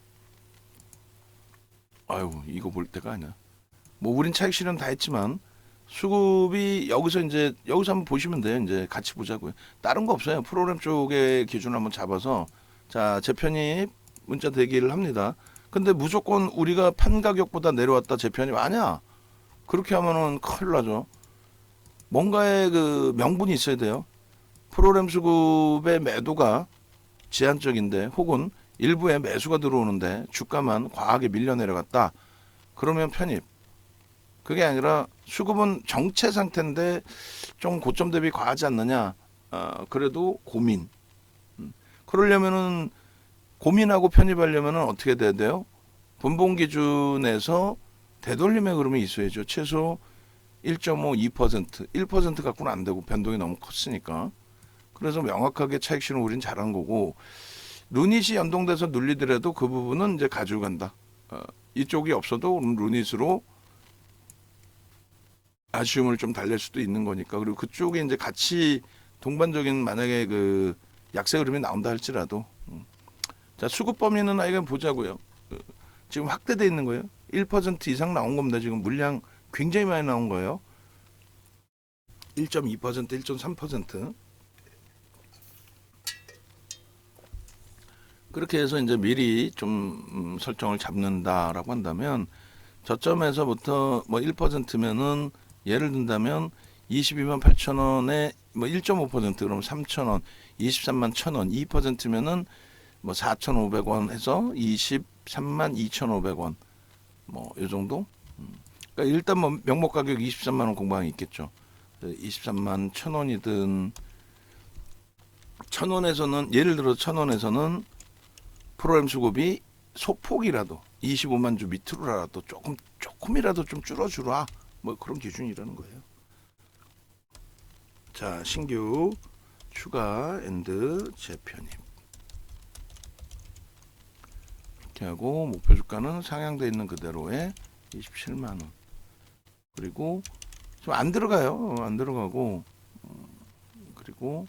아유 이거 볼 때가 아니야. 뭐 우린 차익 실현 다 했지만 수급이 여기서 한번 보시면 돼요. 이제 같이 보자고요. 다른 거 없어요. 프로그램 쪽의 기준을 한번 잡아서 자 재편입 문자 대기를 합니다. 근데 무조건 우리가 판 가격보다 내려왔다 재편입 아니야. 그렇게 하면은 큰일 나죠. 뭔가의 그 명분이 있어야 돼요. 프로그램 수급의 매도가 제한적인데 혹은 일부에 매수가 들어오는데 주가만 과하게 밀려 내려갔다. 그러면 편입. 그게 아니라 수급은 정체 상태인데 좀 고점 대비 과하지 않느냐. 그래도 고민. 그러려면은 고민하고 편입하려면 어떻게 돼야 돼요? 분봉 기준에서 되돌림의 흐름이 있어야죠. 최소 1.5, 2%, 1% 갖고는 안 되고 변동이 너무 컸으니까. 그래서 명확하게 차익 실현 우린 잘한 거고, 루닛이 연동돼서 눌리더라도 그 부분은 이제 가지고 간다. 이쪽이 없어도 루닛으로 아쉬움을 좀 달랠 수도 있는 거니까. 그리고 그쪽에 이제 같이 동반적인 만약에 그 약세 흐름이 나온다 할지라도 자, 수급 범위는 이거 보자고요. 지금 확대돼 있는 거예요. 1% 이상 나온 겁니다. 지금 물량 굉장히 많이 나온 거예요. 1.2%, 1.3%. 그렇게 해서 이제 미리 좀 설정을 잡는다라고 한다면 저점에서부터 뭐 1%면은 예를 든다면 22만 8천 원에 뭐 1.5% 그러면 3천 원, 23만 1천 원, 2%면은 뭐 4,500원 해서 23만 2,500원 뭐 이 정도. 그러니까 일단 뭐 명목 가격 23만 원 공방이 있겠죠. 23만 1천 원이든 1,000원에서는 예를 들어 1,000원에서는 프로그램 수급이 소폭이라도 25만 주 밑으로라도 조금이라도 좀 줄어주라 뭐 그런 기준이라는 거예요. 자, 신규 추가 엔드 재편입 이렇게 하고 목표 주가는 상향돼 있는 그대로의 27만 원. 그리고 좀 안 들어가요. 안 들어가고 그리고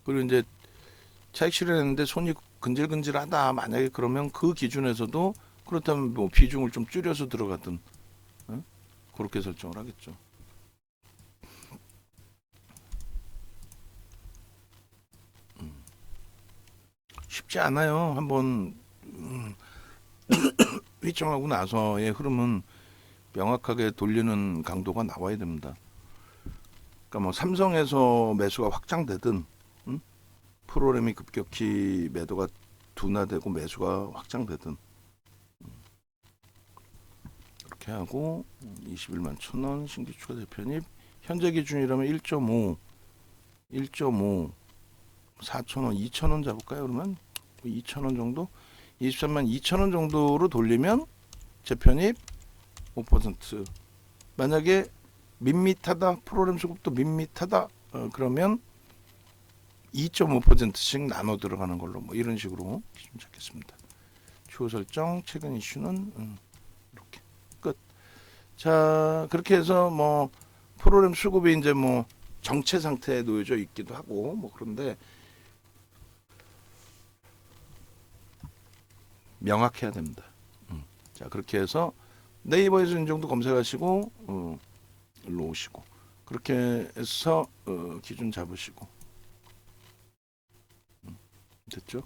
그리고 이제 차익 실현했는데 손이 근질근질하다. 만약에 그러면 그 기준에서도 그렇다면 뭐 비중을 좀 줄여서 들어가든 그렇게 설정을 하겠죠. 쉽지 않아요. 한번 휘청하고 나서의 흐름은 명확하게 돌리는 강도가 나와야 됩니다. 그러니까 뭐 삼성에서 매수가 확장되든 프로그램이 급격히 매도가 둔화되고 매수가 확장되든 이렇게 하고 21만 1,000원 신규 추가 대편입 현재 기준이라면 1.5 4,000원 2,000원 잡을까요? 그러면 2,000원 정도 23만 2,000원 정도로 돌리면 재편입 5% 만약에 밋밋하다 프로그램 수급도 밋밋하다 그러면 2.5%씩 나눠 들어가는 걸로 뭐 이런 식으로 기준 잡겠습니다. 추후 설정 최근 이슈는 이렇게 끝. 자, 그렇게 해서 뭐 프로그램 수급이 이제 뭐 정체 상태에 놓여져 있기도 하고 뭐 그런데 명확해야 됩니다. 자, 그렇게 해서 네이버에서 이 정도 검색하시고 일로 오시고 그렇게 해서 기준 잡으시고 됐죠?